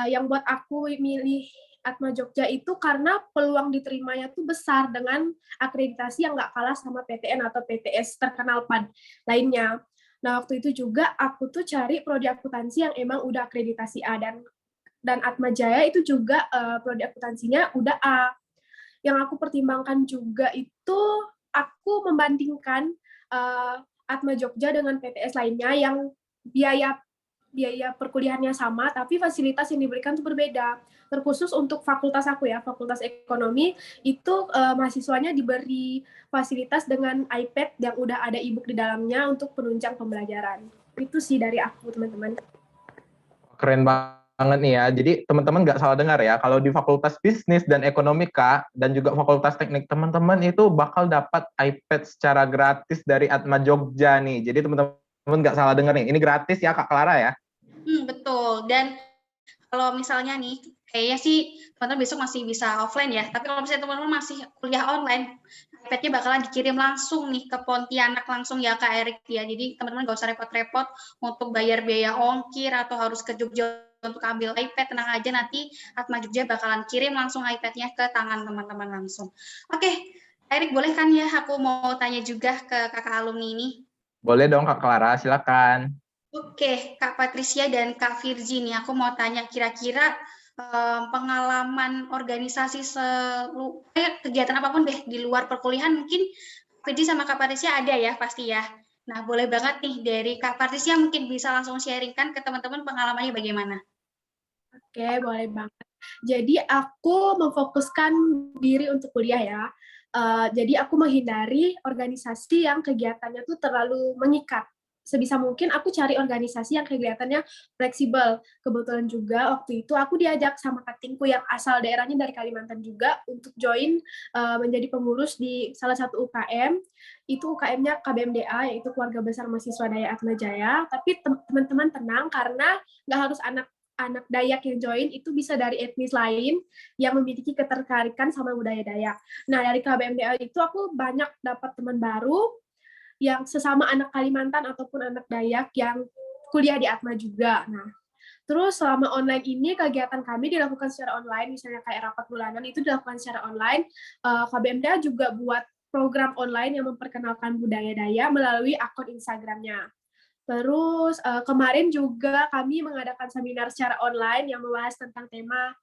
Yang buat aku milih Atma Jogja itu karena peluang diterimanya tuh besar dengan akreditasi yang nggak kalah sama PTN atau PTS terkenal lainnya. Nah, waktu itu juga aku tuh cari prodi akuntansi yang emang udah akreditasi A, dan Atma Jaya itu juga prodi akuntansinya udah A. Yang aku pertimbangkan juga itu aku membandingkan Atma Jogja dengan PTS lainnya yang biaya perkuliahannya sama, tapi fasilitas yang diberikan itu berbeda. Terkhusus untuk fakultas aku ya, fakultas ekonomi, itu mahasiswanya diberi fasilitas dengan iPad yang udah ada e-book di dalamnya untuk penunjang pembelajaran. Itu sih dari aku, teman-teman. Keren banget nih ya. Jadi teman-teman nggak salah dengar ya. Kalau di Fakultas Bisnis dan Ekonomi Kak, dan juga Fakultas Teknik, teman-teman itu bakal dapat iPad secara gratis dari Atma Jogja nih. Jadi teman-teman nggak salah dengar nih. Ini gratis ya Kak Clara ya. Betul. Dan kalau misalnya nih, kayaknya sih teman-teman besok masih bisa offline ya. Tapi kalau misalnya teman-teman masih kuliah online, iPad-nya bakalan dikirim langsung nih ke Pontianak langsung ya Kak Erik ya. Jadi teman-teman nggak usah repot-repot untuk bayar biaya ongkir atau harus ke Jogja untuk ambil iPad. Tenang aja, nanti Atma Jogja bakalan kirim langsung iPad-nya ke tangan teman-teman langsung. Oke, Erik boleh kan ya aku mau tanya juga ke kakak alumni ini? Boleh dong Kak Clara, silakan. Oke, Kak Patricia dan Kak Virgi nih, aku mau tanya kira-kira pengalaman organisasi kegiatan apapun deh di luar perkuliahan mungkin Virgi sama Kak Patricia ada ya pasti ya. Nah, boleh banget nih dari Kak Patricia mungkin bisa langsung sharingkan ke teman-teman pengalamannya bagaimana. Oke, boleh banget. Jadi aku memfokuskan diri untuk kuliah ya. Jadi aku menghindari organisasi yang kegiatannya tuh terlalu mengikat. Sebisa mungkin aku cari organisasi yang kegiatannya fleksibel. Kebetulan juga waktu itu aku diajak sama katingku yang asal daerahnya dari Kalimantan juga untuk join menjadi pengurus di salah satu UKM. Itu UKM-nya KBMDA, yaitu Keluarga Besar Mahasiswa Daya Atma Jaya. Tapi teman-teman tenang karena nggak harus anak Dayak yang join, itu bisa dari etnis lain yang memiliki ketertarikan sama budaya Dayak. Nah, dari KBMDA itu aku banyak dapat teman baru yang sesama anak Kalimantan ataupun anak Dayak yang kuliah di Atma juga. Nah, terus selama online ini kegiatan kami dilakukan secara online, misalnya kayak rapat bulanan itu dilakukan secara online. KBMDA juga buat program online yang memperkenalkan budaya Dayak melalui akun Instagramnya. Terus kemarin juga kami mengadakan seminar secara online yang membahas tentang tema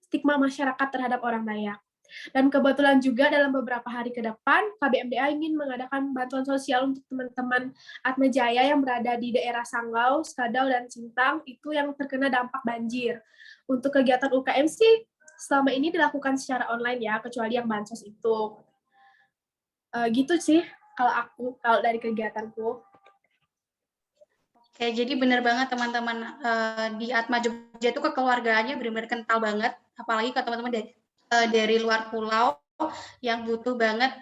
stigma masyarakat terhadap orang Dayak. Dan kebetulan juga dalam beberapa hari ke depan, KBMDA ingin mengadakan bantuan sosial untuk teman-teman Atma Jaya yang berada di daerah Sanggau, Skadau, dan Sintang, itu yang terkena dampak banjir. Untuk kegiatan UKM sih, selama ini dilakukan secara online ya, kecuali yang bansos itu. Gitu sih, kalau dari kegiatanku. Oke, jadi benar banget teman-teman di Atma Jogja itu kekeluargaannya benar-benar kental banget, apalagi ke teman-teman dari luar pulau yang butuh banget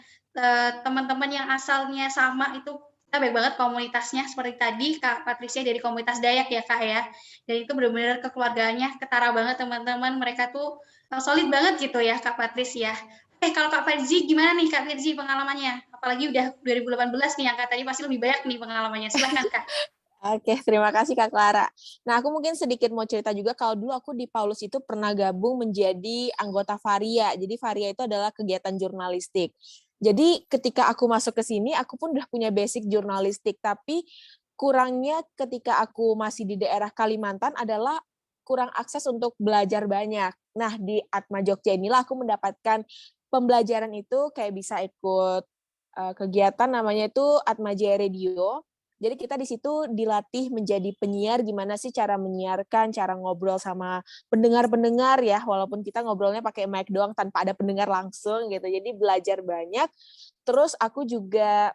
teman-teman yang asalnya sama itu kita baik banget komunitasnya, seperti tadi Kak Patricia dari komunitas Dayak ya Kak ya, dan itu benar-benar kekeluargaannya ketara banget teman-teman, mereka tuh solid banget gitu ya Kak Patricia. Kalau Kak Firji gimana nih Kak Firji pengalamannya? Apalagi udah 2018 nih, yang katanya pasti lebih banyak nih pengalamannya, silahkan Kak. Oke, terima kasih Kak Clara. Nah, aku mungkin sedikit mau cerita juga, kalau dulu aku di Paulus itu pernah gabung menjadi anggota Varia. Jadi Varia itu adalah kegiatan jurnalistik. Jadi ketika aku masuk ke sini, aku pun udah punya basic jurnalistik, tapi kurangnya ketika aku masih di daerah Kalimantan adalah kurang akses untuk belajar banyak. Nah, di Atma Jogja inilah aku mendapatkan pembelajaran itu, kayak bisa ikut kegiatan namanya itu Atma Jaya Radio. Jadi kita di situ dilatih menjadi penyiar, gimana sih cara menyiarkan, cara ngobrol sama pendengar-pendengar ya, walaupun kita ngobrolnya pakai mic doang tanpa ada pendengar langsung gitu. Jadi belajar banyak. Terus aku juga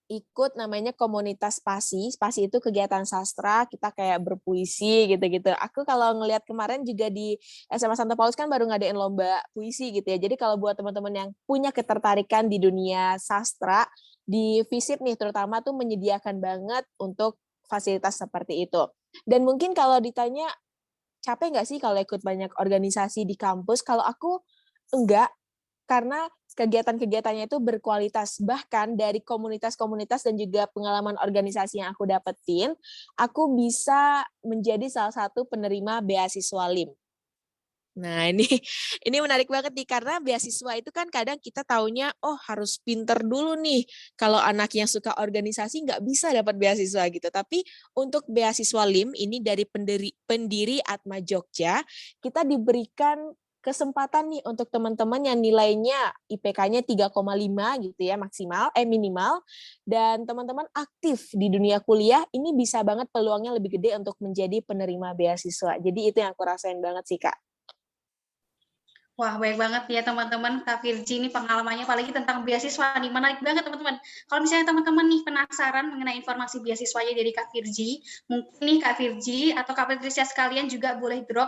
ikut namanya komunitas Spasi. Spasi itu kegiatan sastra, kita kayak berpuisi gitu-gitu. Aku kalau ngelihat kemarin juga di SMA Santo Paulus kan baru ngadain lomba puisi gitu ya. Jadi kalau buat teman-teman yang punya ketertarikan di dunia sastra, di Visip nih terutama tuh menyediakan banget untuk fasilitas seperti itu. Dan mungkin kalau ditanya capek nggak sih kalau ikut banyak organisasi di kampus? Kalau aku enggak, karena kegiatan-kegiatannya itu berkualitas. Bahkan dari komunitas-komunitas dan juga pengalaman organisasi yang aku dapetin, aku bisa menjadi salah satu penerima beasiswa LIM. Nah, ini menarik banget nih, karena beasiswa itu kan kadang kita taunya, oh harus pinter dulu nih. Kalau anak yang suka organisasi nggak bisa dapat beasiswa gitu. Tapi untuk beasiswa LIM ini dari pendiri Atma Jogja, kita diberikan kesempatan nih untuk teman-teman yang nilainya IPK-nya 3,5 gitu ya minimal, dan teman-teman aktif di dunia kuliah, ini bisa banget peluangnya lebih gede untuk menjadi penerima beasiswa. Jadi itu yang aku rasain banget sih Kak. Wah, baik banget ya teman-teman, Kak Virgi ini pengalamannya apalagi tentang beasiswa nih, menarik banget teman-teman. Kalau misalnya teman-teman nih penasaran mengenai informasi beasiswanya dari Kak Virgi, mungkin nih Kak Virgi atau Kak Patricia sekalian juga boleh drop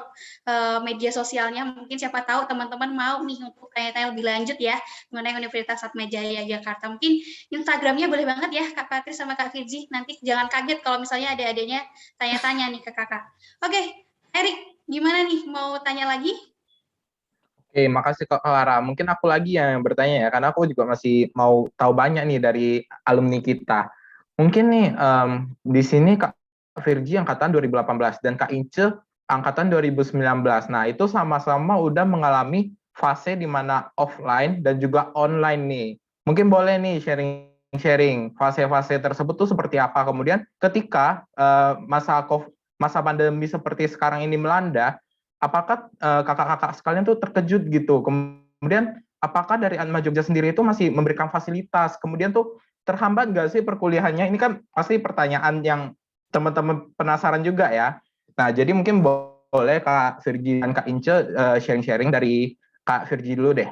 media sosialnya, mungkin siapa tahu teman-teman mau nih untuk tanya-tanya lebih lanjut ya mengenai Universitas Atmajaya Jakarta. Mungkin Instagramnya boleh banget ya Kak Patris sama Kak Virgi, nanti jangan kaget kalau misalnya ada-adanya tanya-tanya nih ke kakak. Oke, Erik, gimana nih, mau tanya lagi? Oke, makasih Kak Clara. Mungkin aku lagi yang bertanya ya, karena aku juga masih mau tahu banyak nih dari alumni kita. Mungkin nih di sini Kak Virgi angkatan 2018 dan Kak Ince angkatan 2019. Nah, itu sama-sama udah mengalami fase di mana offline dan juga online nih. Mungkin boleh nih sharing fase-fase tersebut tuh seperti apa. Kemudian ketika masa pandemi seperti sekarang ini melanda, apakah kakak-kakak sekalian tuh terkejut gitu? Kemudian apakah dari Atma Jogja sendiri itu masih memberikan fasilitas? Kemudian tuh terhambat nggak sih perkuliahannya? Ini kan pasti pertanyaan yang teman-teman penasaran juga ya. Nah, jadi mungkin boleh Kak Virgi dan Kak Ince sharing-sharing dari Kak Virgi dulu deh.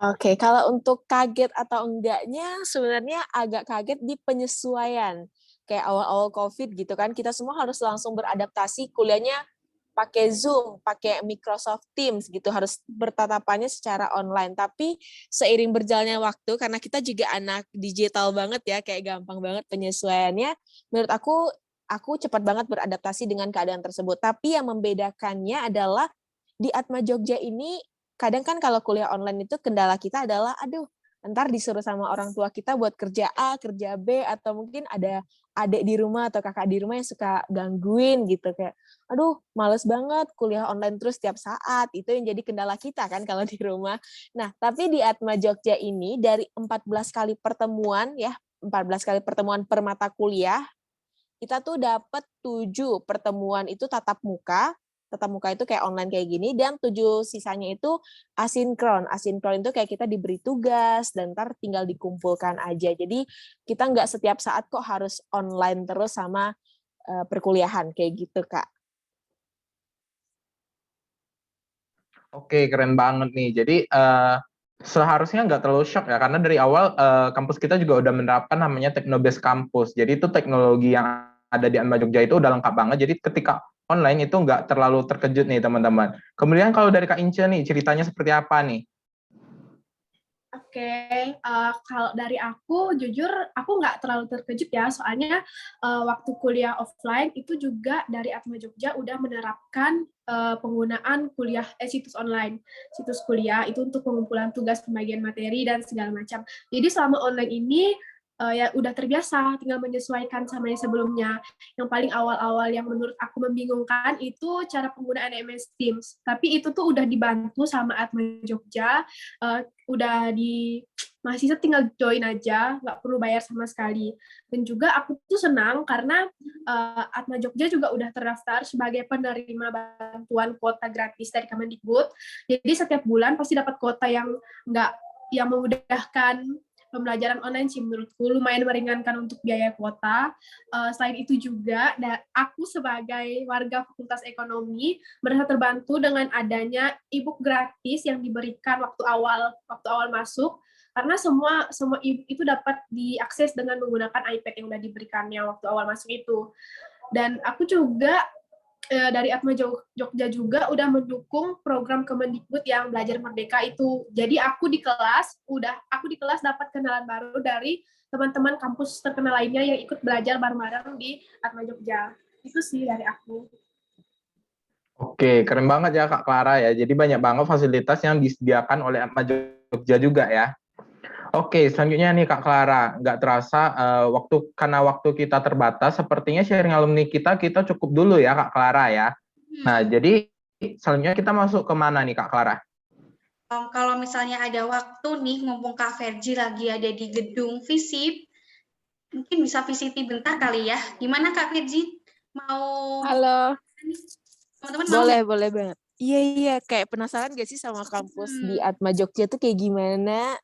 Oke, kalau untuk kaget atau enggaknya, sebenarnya agak kaget di penyesuaian. Kayak awal-awal COVID gitu kan, kita semua harus langsung beradaptasi kuliahnya pakai Zoom, pakai Microsoft Teams gitu, harus bertatapannya secara online. Tapi seiring berjalannya waktu, karena kita juga anak digital banget ya, kayak gampang banget penyesuaiannya, menurut aku cepat banget beradaptasi dengan keadaan tersebut. Tapi yang membedakannya adalah di Atma Jogja ini, kadang kan kalau kuliah online itu kendala kita adalah, aduh, ntar disuruh sama orang tua kita buat kerja A, kerja B, atau mungkin ada adik di rumah atau kakak di rumah yang suka gangguin gitu, kayak, aduh, males banget kuliah online terus tiap saat, itu yang jadi kendala kita kan kalau di rumah. Nah, tapi di Atma Jogja ini, dari 14 kali pertemuan ya, 14 kali pertemuan per mata kuliah, kita tuh dapat 7 pertemuan itu tatap muka itu kayak online kayak gini, dan 7 sisanya itu asinkron. Asinkron itu kayak kita diberi tugas, dan ntar tinggal dikumpulkan aja. Jadi kita nggak setiap saat kok harus online terus sama perkuliahan, kayak gitu, Kak. Oke, keren banget nih. Jadi seharusnya nggak terlalu shock ya, karena dari awal kampus kita juga udah menerapkan namanya Teknobase Campus. Jadi itu teknologi yang ada di Atma Jogja itu udah lengkap banget. Jadi ketika online itu nggak terlalu terkejut nih teman-teman. Kemudian kalau dari Kak Ince nih, ceritanya seperti apa nih? Oke, kalau dari aku, jujur aku nggak terlalu terkejut ya, soalnya waktu kuliah offline itu juga dari Atma Jogja udah menerapkan penggunaan situs online, situs kuliah itu untuk pengumpulan tugas, pembagian materi dan segala macam. Jadi selama online ini ya udah terbiasa, tinggal menyesuaikan sama yang sebelumnya. Yang paling awal-awal yang menurut aku membingungkan itu cara penggunaan MS Teams. Tapi itu tuh udah dibantu sama Atma Jogja, udah mahasiswa tinggal join aja, nggak perlu bayar sama sekali. Dan juga aku tuh senang karena Atma Jogja juga udah terdaftar sebagai penerima bantuan kuota gratis dari Kemendikbud. Jadi setiap bulan pasti dapat kuota yang memudahkan pembelajaran online sih menurutku, lumayan meringankan untuk biaya kuota. Selain itu juga, aku sebagai warga Fakultas Ekonomi merasa terbantu dengan adanya e-book gratis yang diberikan waktu awal masuk, karena semua itu dapat diakses dengan menggunakan iPad yang udah diberikannya waktu awal masuk itu. Dan aku juga dari Atma Jogja juga udah mendukung program Kemendikbud yang belajar merdeka itu. Jadi aku di kelas dapat kenalan baru dari teman-teman kampus terkenal lainnya yang ikut belajar bareng-bareng di Atma Jogja. Itu sih dari aku. Oke, keren banget ya Kak Clara ya. Jadi banyak banget fasilitas yang disediakan oleh Atma Jogja juga ya. Oke, selanjutnya nih Kak Clara, nggak terasa karena waktu kita terbatas, sepertinya sharing alumni kita cukup dulu ya Kak Clara ya. Nah, jadi selanjutnya kita masuk ke mana nih Kak Clara? Kalau misalnya ada waktu nih, mumpung Kak Ferji lagi ada di gedung FISIP, mungkin bisa visiti bentar kali ya. Gimana Kak Ferji? Mau? Halo. Teman-teman mau? Boleh banget. Iya, kayak penasaran gak sih sama kampus di Atma Jogja tuh kayak gimana?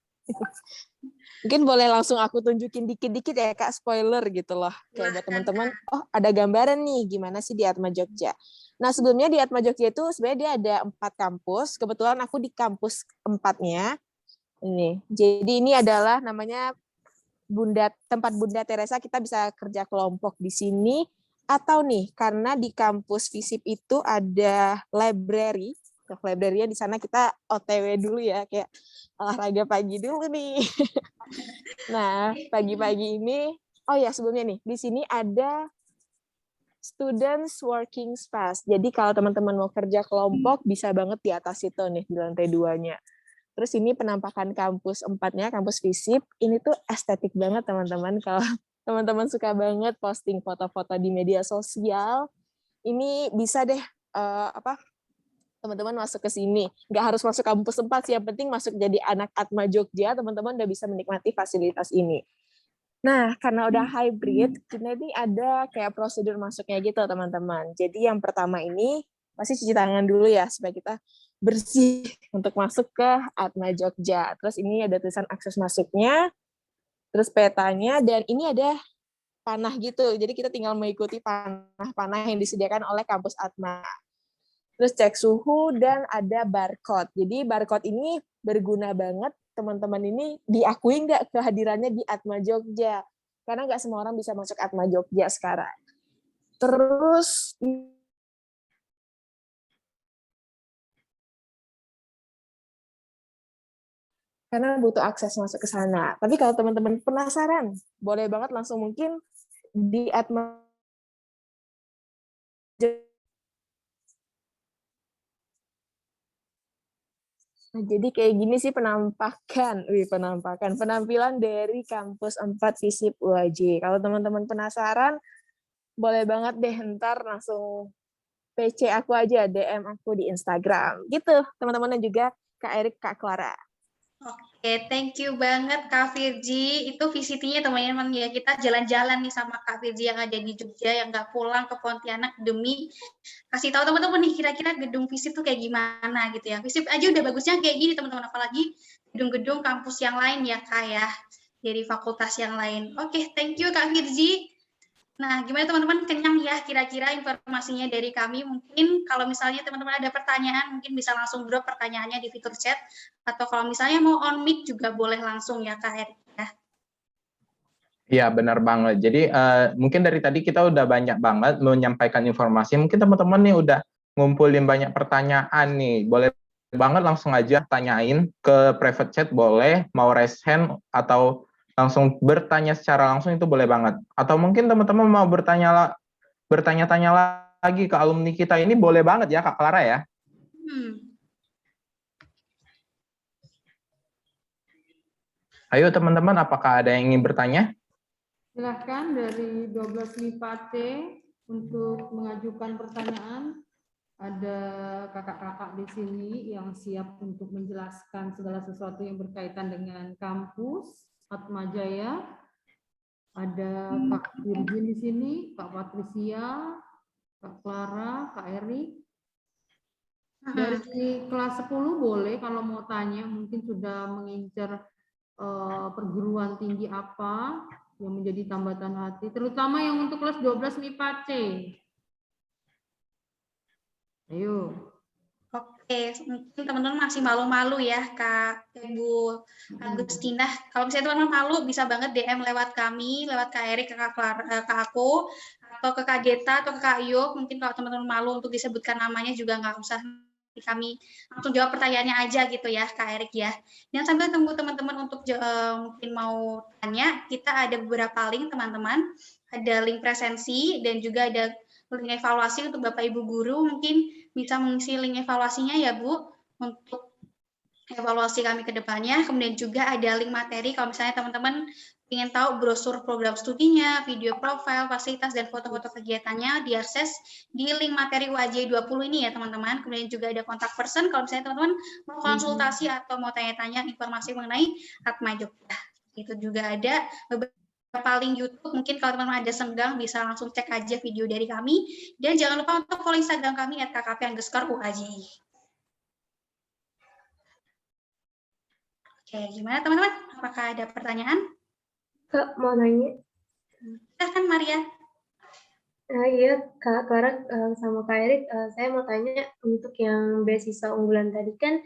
Mungkin boleh langsung aku tunjukin dikit-dikit ya Kak, spoiler gitu loh. Kayak buat teman-teman, oh ada gambaran nih gimana sih di Atma Jogja. Nah sebelumnya di Atma Jogja itu sebenarnya dia ada 4 kampus, kebetulan aku di kampus 4-nya. Ini. Jadi ini adalah namanya tempat Bunda Teresa, kita bisa kerja kelompok di sini. Atau nih, karena di kampus FISIP itu ada library di sana kita OTW dulu ya, kayak olahraga pagi dulu nih. Nah, pagi-pagi ini, oh ya sebelumnya nih, di sini ada students working space. Jadi kalau teman-teman mau kerja kelompok, bisa banget di atas itu nih, di lantai 2-nya. Terus ini penampakan kampus 4-nya, kampus FISIP. Ini tuh estetik banget teman-teman. Kalau teman-teman suka banget posting foto-foto di media sosial, ini bisa deh teman-teman masuk ke sini. Nggak harus masuk kampus 4 sih, yang penting masuk jadi anak Atma Jogja, teman-teman udah bisa menikmati fasilitas ini. Nah, karena udah hybrid, kita ini ada kayak prosedur masuknya gitu, teman-teman. Jadi yang pertama ini, pasti cuci tangan dulu ya, supaya kita bersih untuk masuk ke Atma Jogja. Terus ini ada tulisan akses masuknya, terus petanya, dan ini ada panah gitu. Jadi kita tinggal mengikuti panah-panah yang disediakan oleh kampus Atma. Terus cek suhu, dan ada barcode. Jadi barcode ini berguna banget, teman-teman ini diakui nggak kehadirannya di Atma Jogja. Karena nggak semua orang bisa masuk Atma Jogja sekarang. Terus, karena butuh akses masuk ke sana. Tapi kalau teman-teman penasaran, boleh banget langsung mungkin di Atma Jogja. Nah, jadi kayak gini sih penampilan dari kampus 4 FISIP UAJ. Kalau teman-teman penasaran, boleh banget deh ntar langsung PC aku aja, DM aku di Instagram. Gitu, teman-teman, dan juga Kak Erik, Kak Clara. Oke, thank you banget Kak Virji. Itu visitinya teman-teman ya, kita jalan-jalan nih sama Kak Virji yang ada di Jogja, yang nggak pulang ke Pontianak demi kasih tahu teman-teman nih kira-kira gedung FISIP tuh kayak gimana gitu ya. FISIP aja udah bagusnya kayak gini teman-teman, apalagi gedung-gedung kampus yang lain ya Kak ya, dari fakultas yang lain. Oke, thank you Kak Virji. Nah, gimana teman-teman, kenyang ya kira-kira informasinya dari kami? Mungkin kalau misalnya teman-teman ada pertanyaan, mungkin bisa langsung drop pertanyaannya di fitur chat, atau kalau misalnya mau on mic juga boleh langsung ya Kak Erik ya. Iya, benar banget. Jadi mungkin dari tadi kita udah banyak banget menyampaikan informasi. Mungkin teman-teman nih udah ngumpulin banyak pertanyaan nih. Boleh banget langsung aja tanyain ke private chat boleh, mau raise hand atau langsung bertanya secara langsung itu boleh banget. Atau mungkin teman-teman mau bertanya-tanya lagi ke alumni kita ini boleh banget ya Kak Clara ya. Ayo teman-teman, apakah ada yang ingin bertanya? Silahkan dari 12 MIPA C untuk mengajukan pertanyaan. Ada kakak-kakak di sini yang siap untuk menjelaskan segala sesuatu yang berkaitan dengan kampus Atmajaya. Ada Kak Virgin di sini, Kak Patricia, Kak Clara, Kak Eri. Dari kelas 10 boleh kalau mau tanya, mungkin sudah mengincar perguruan tinggi apa yang menjadi tambatan hati, terutama yang untuk kelas 12 MIPA C. Ayo. Oke, mungkin teman-teman masih malu-malu ya, Kak Ibu Agustina. Kalau misalnya teman-teman malu, bisa banget DM lewat kami, lewat Kak Erik, Kak aku, atau ke Kak Geta, atau ke Kak Yuk. Mungkin kalau teman-teman malu untuk disebutkan namanya juga nggak usah, kami langsung jawab pertanyaannya aja gitu ya, Kak Erik ya. Dan sambil tunggu teman-teman untuk mungkin mau tanya, kita ada beberapa link teman-teman. Ada link presensi dan juga ada link evaluasi untuk Bapak Ibu Guru. Mungkin bisa mengisi link evaluasinya ya Bu, untuk evaluasi kami ke depannya. Kemudian juga ada link materi kalau misalnya teman-teman ingin tahu brosur program studinya, video profil, fasilitas, dan foto-foto kegiatannya diakses di link materi UAJ 20 ini ya teman-teman. Kemudian juga ada kontak person kalau misalnya teman-teman mau konsultasi atau mau tanya-tanya informasi mengenai Atma Jogja. Itu juga ada beberapa link YouTube, mungkin kalau teman-teman ada senggang bisa langsung cek aja video dari kami. Dan jangan lupa untuk follow Instagram kami @kkp_UAJ. Oke, gimana teman-teman? Apakah ada pertanyaan? Kak, mau nanya. Silahkan Maria. Iya, Kak Clara sama Kak Erik, saya mau tanya untuk yang beasiswa unggulan tadi kan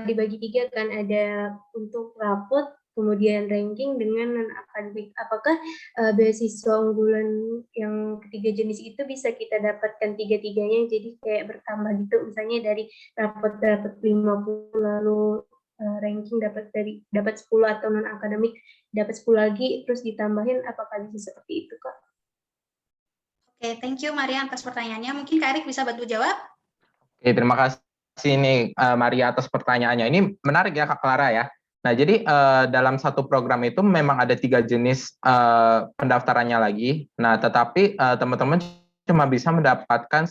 dibagi 3 kan, ada untuk rapot, kemudian ranking dengan non-akademik. Apakah beasiswa unggulan yang ketiga jenis itu bisa kita dapatkan 3-tiganya, jadi kayak bertambah gitu, misalnya dari rapot dapat 50, lalu ranking dapat 10 atau non-akademik dapat 10 lagi, terus ditambahin, apakah bisa seperti itu, Kak? Oke, thank you Maria atas pertanyaannya. Mungkin Kak Erik bisa bantu jawab? Oke, terima kasih nih Maria atas pertanyaannya. Ini menarik ya Kak Clara ya. Nah, jadi dalam satu program itu memang ada 3 jenis pendaftarannya lagi. Nah, tetapi teman-teman cuma bisa mendapatkan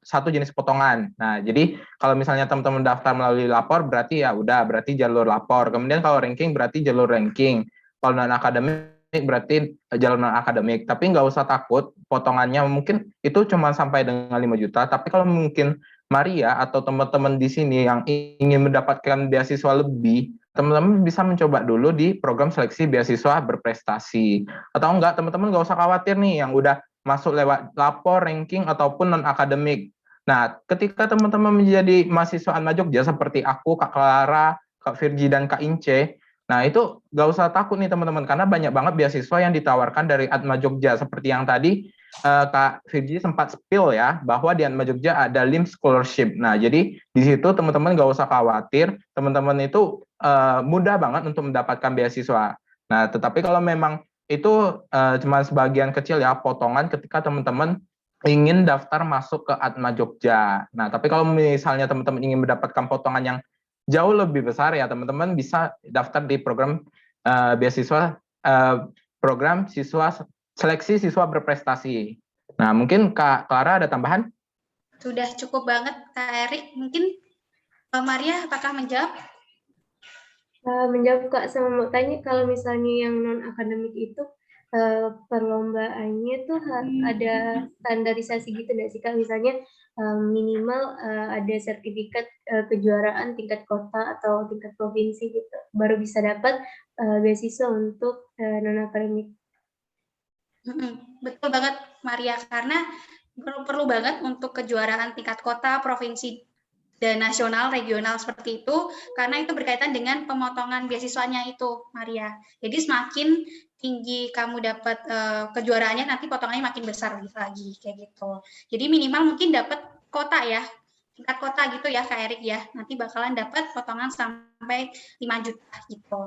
satu jenis potongan. Nah, jadi kalau misalnya teman-teman daftar melalui lapor, berarti ya udah, berarti jalur lapor. Kemudian kalau ranking, berarti jalur ranking. Kalau non-akademik, berarti jalur non-akademik. Tapi nggak usah takut, potongannya mungkin itu cuma sampai dengan 5 juta. Tapi kalau mungkin Maria atau teman-teman di sini yang ingin mendapatkan beasiswa lebih, teman-teman bisa mencoba dulu di program seleksi beasiswa berprestasi. Atau enggak, teman-teman nggak usah khawatir nih yang udah masuk lewat lapor, ranking, ataupun non-akademik. Nah, ketika teman-teman menjadi mahasiswa Atma Jogja seperti aku, Kak Clara, Kak Virgi, dan Kak Ince, nah itu nggak usah takut nih teman-teman, karena banyak banget beasiswa yang ditawarkan dari Atma Jogja. Seperti yang tadi Kak Virgi sempat spill ya, bahwa di Atma Jogja ada LIM Scholarship. Nah, jadi di situ teman-teman nggak usah khawatir, teman-teman itu mudah banget untuk mendapatkan beasiswa. Nah, tetapi kalau memang itu cuma sebagian kecil ya, potongan ketika teman-teman ingin daftar masuk ke Atma Jogja. Nah, tapi kalau misalnya teman-teman ingin mendapatkan potongan yang jauh lebih besar ya, teman-teman bisa daftar di program beasiswa program seleksi siswa berprestasi. Nah, mungkin Kak Clara ada tambahan? Sudah cukup banget Kak Erik. Mungkin Maria apakah menjawab? Menjawab Kak, sama mau tanya kalau misalnya yang non-akademik itu perlombaannya tuh ada standarisasi gitu nggak sih Kak? Misalnya minimal ada sertifikat kejuaraan tingkat kota atau tingkat provinsi gitu, baru bisa dapat beasiswa untuk non-akademik. Betul banget Maria, karena perlu banget untuk kejuaraan tingkat kota, provinsi, dan nasional, regional seperti itu, karena itu berkaitan dengan pemotongan beasiswanya itu, Maria. Jadi semakin tinggi kamu dapat kejuaraannya, nanti potongannya makin besar lagi, kayak gitu. Jadi minimal mungkin dapat kota ya, tingkat kota gitu ya Kak Erik ya. Nanti bakalan dapat potongan sampai 5 juta gitu.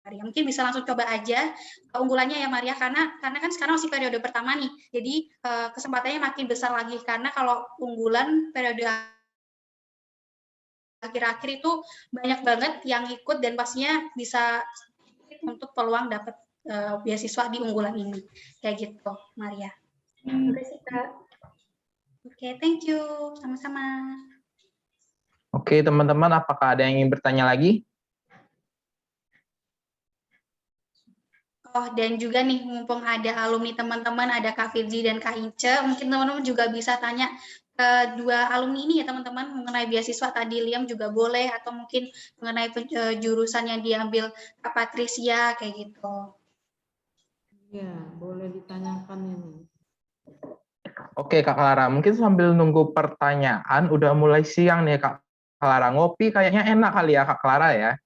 Maria. Mungkin bisa langsung coba aja keunggulannya ya Maria, karena kan sekarang masih periode pertama nih, jadi kesempatannya makin besar lagi, karena kalau unggulan periode akhir-akhir itu banyak banget yang ikut dan pastinya bisa untuk peluang dapat beasiswa di unggulan ini, kayak gitu Maria. Terima kasih Kak. Oke, thank you, sama-sama. Oke teman-teman, apakah ada yang ingin bertanya lagi? Oh, dan juga nih, mumpung ada alumni teman-teman, ada Kak Firji dan Kak Ince, mungkin teman-teman juga bisa tanya ke dua alumni ini ya teman-teman, mengenai beasiswa tadi Liam juga boleh, atau mungkin mengenai jurusan yang diambil Kak Patricia, kayak gitu. Iya, boleh ditanyakan ini. Oke Kak Clara, mungkin sambil nunggu pertanyaan, udah mulai siang nih Kak Clara, ngopi kayaknya enak kali ya Kak Clara ya.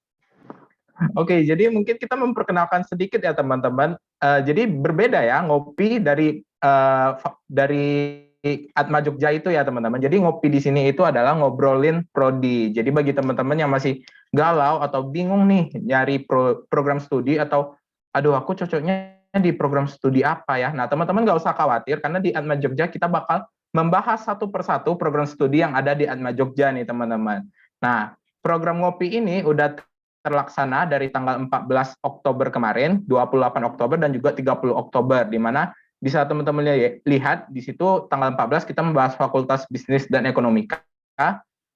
Oke, jadi mungkin kita memperkenalkan sedikit ya teman-teman. Jadi berbeda ya ngopi dari Atma Jogja itu ya teman-teman. Jadi ngopi di sini itu adalah ngobrolin prodi. Jadi bagi teman-teman yang masih galau atau bingung nih nyari program studi atau aduh aku cocoknya di program studi apa ya. Nah teman-teman nggak usah khawatir karena di Atma Jogja kita bakal membahas satu persatu program studi yang ada di Atma Jogja nih teman-teman. Nah program ngopi ini udah terlaksana dari tanggal 14 Oktober kemarin, 28 Oktober dan juga 30 Oktober, di mana bisa teman-teman lihat di situ tanggal 14 kita membahas Fakultas Bisnis dan Ekonomika,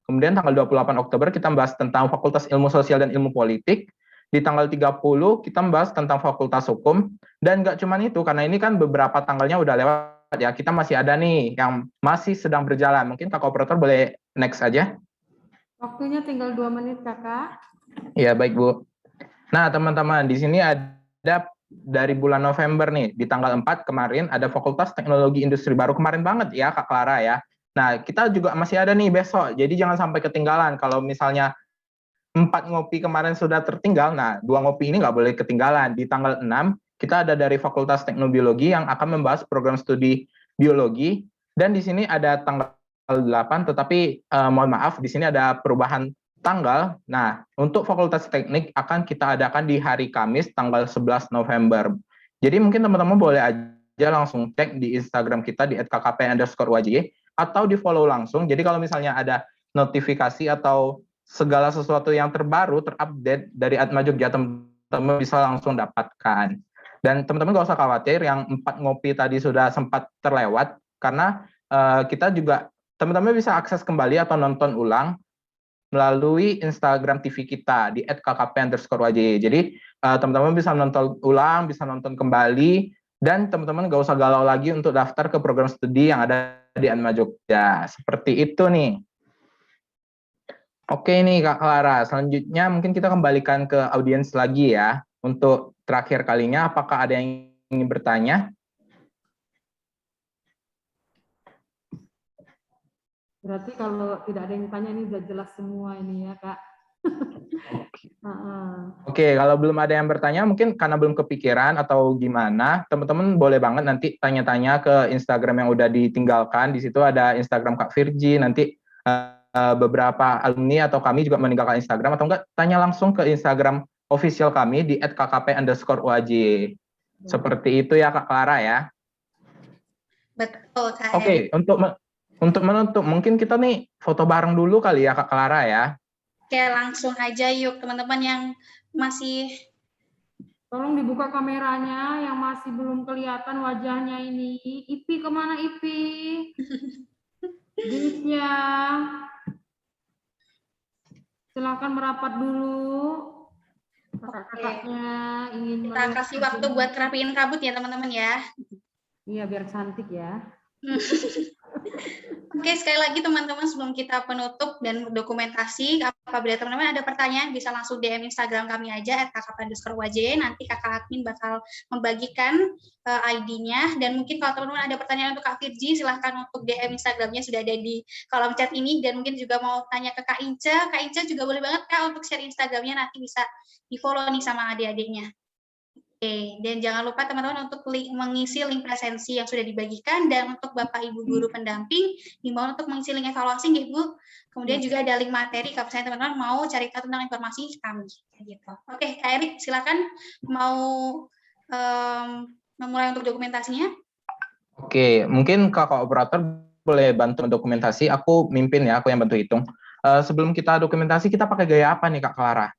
kemudian tanggal 28 Oktober kita membahas tentang Fakultas Ilmu Sosial dan Ilmu Politik, di tanggal 30 kita membahas tentang Fakultas Hukum, dan nggak cuma itu, karena ini kan beberapa tanggalnya udah lewat ya, kita masih ada nih yang masih sedang berjalan. Mungkin Kakak Operator boleh next aja. Waktunya tinggal 2 menit Kakak. Iya, baik Bu. Nah, teman-teman, di sini ada dari bulan November nih, di tanggal 4 kemarin ada Fakultas Teknologi Industri baru kemarin banget ya, Kak Clara ya. Nah, kita juga masih ada nih besok, jadi jangan sampai ketinggalan. Kalau misalnya 4 ngopi kemarin sudah tertinggal, nah 2 ngopi ini nggak boleh ketinggalan. Di tanggal 6, kita ada dari Fakultas Teknobiologi yang akan membahas program studi biologi, dan di sini ada tanggal 8, tetapi mohon maaf, di sini ada perubahan tanggal. Nah, untuk Fakultas Teknik akan kita adakan di hari Kamis tanggal 11 November. Jadi mungkin teman-teman boleh aja langsung cek di Instagram kita di @kkp_waj atau di follow langsung. Jadi kalau misalnya ada notifikasi atau segala sesuatu yang terbaru, terupdate dari Atma Jogja, teman-teman bisa langsung dapatkan. Dan teman-teman nggak usah khawatir, yang 4 ngopi tadi sudah sempat terlewat, karena kita juga, teman-teman bisa akses kembali atau nonton ulang melalui Instagram TV kita di @kkp_waj. Jadi teman-teman bisa nonton ulang, bisa nonton kembali, dan teman-teman nggak usah galau lagi untuk daftar ke program studi yang ada di Atma Jogja. Seperti itu nih. Oke nih Kak Clara, selanjutnya mungkin kita kembalikan ke audiens lagi ya. Untuk terakhir kalinya, apakah ada yang ingin bertanya? Berarti kalau tidak ada yang tanya ini udah jelas semua ini ya Kak. Oke, kalau belum ada yang bertanya, mungkin karena belum kepikiran atau gimana, teman-teman boleh banget nanti tanya-tanya ke Instagram yang udah ditinggalkan. Di situ ada Instagram Kak Virgi, nanti beberapa alumni atau kami juga meninggalkan Instagram, atau enggak tanya langsung ke Instagram official kami di @kkp_waj. Seperti itu ya Kak Clara ya. Betul Kak. Oke, untuk menutup, mungkin kita nih foto bareng dulu kali ya Kak Clara ya. Oke, langsung aja yuk teman-teman yang masih. Tolong dibuka kameranya yang masih belum kelihatan wajahnya ini. Ipi kemana Ipi? Bisnya. Silakan merapat dulu. Kakak-kakaknya ingin Kita kasih waktu buat rapiin rambut ya teman-teman ya. Iya, biar cantik ya. Oke, sekali lagi teman-teman, sebelum kita penutup dan dokumentasi, apabila teman-teman ada pertanyaan bisa langsung DM Instagram kami aja @kkp_waj. Nanti kakak admin bakal membagikan ID-nya, dan mungkin kalau teman-teman ada pertanyaan untuk Kak Virgi, silahkan untuk DM Instagramnya sudah ada di kolom chat ini, dan mungkin juga mau tanya ke Kak Ince juga boleh banget Kak untuk share Instagramnya, nanti bisa di follow nih sama adik-adiknya. Oke, dan jangan lupa teman-teman untuk mengisi link presensi yang sudah dibagikan, dan untuk Bapak Ibu guru pendamping diimbau untuk mengisi link evaluasi nggih Bu. Kemudian juga ada link materi kalau misalnya teman-teman mau cari tahu tentang informasi kami gitu. Oke, Kak Erik silakan mau memulai untuk dokumentasinya. Oke, mungkin kakak operator boleh bantu dokumentasi, aku mimpin ya, aku yang bantu hitung. Sebelum kita dokumentasi, kita pakai gaya apa nih Kak Clara?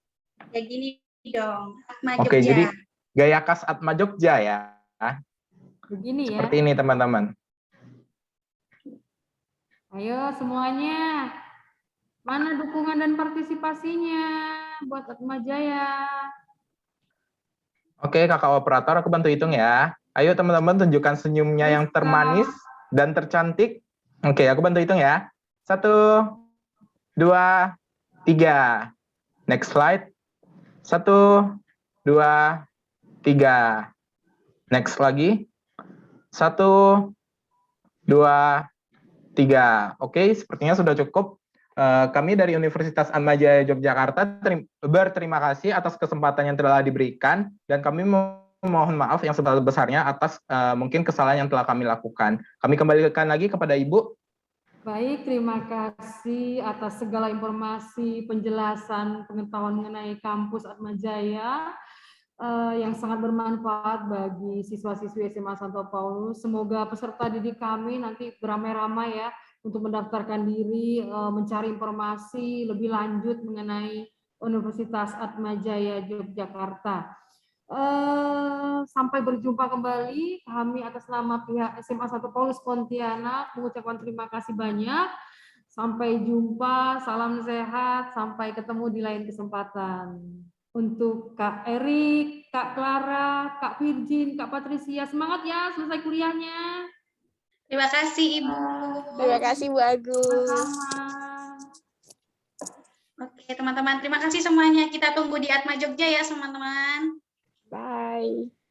Ya gini dong, Atma Oke, Jogja. jadi gaya khas Atma Jogja ya. Begini ya. Seperti ini teman-teman. Ayo semuanya. Mana dukungan dan partisipasinya buat Atma Jaya? Oke, kakak operator, aku bantu hitung ya. Ayo teman-teman tunjukkan senyumnya yang termanis dan tercantik. Oke, aku bantu hitung ya. 1, 2, 3. Next slide. 1, 2, 3. Next lagi. 1, 2, 3. Oke, sepertinya sudah cukup. Kami dari Universitas Atmajaya Yogyakarta berterima kasih atas kesempatan yang telah diberikan, dan kami mohon maaf yang sebesar-besarnya atas mungkin kesalahan yang telah kami lakukan. Kami kembalikan lagi kepada Ibu. Baik, terima kasih atas segala informasi, penjelasan, pengetahuan mengenai kampus Atmajaya yang sangat bermanfaat bagi siswa-siswi SMA Santo Paulus. Semoga peserta didik kami nanti beramai-ramai ya untuk mendaftarkan diri, mencari informasi lebih lanjut mengenai Universitas Atmajaya Yogyakarta. Sampai berjumpa kembali. Kami atas nama pihak SMA Santo Paulus Pontianak mengucapkan terima kasih banyak. Sampai jumpa, salam sehat, sampai ketemu di lain kesempatan. Untuk Kak Erik, Kak Clara, Kak Virgin, Kak Patricia, semangat ya selesai kuliahnya. Terima kasih Ibu. Terima kasih Bu Agus. Sama-sama. Oke teman-teman, terima kasih semuanya. Kita tunggu di Atma Jogja ya teman-teman. Bye.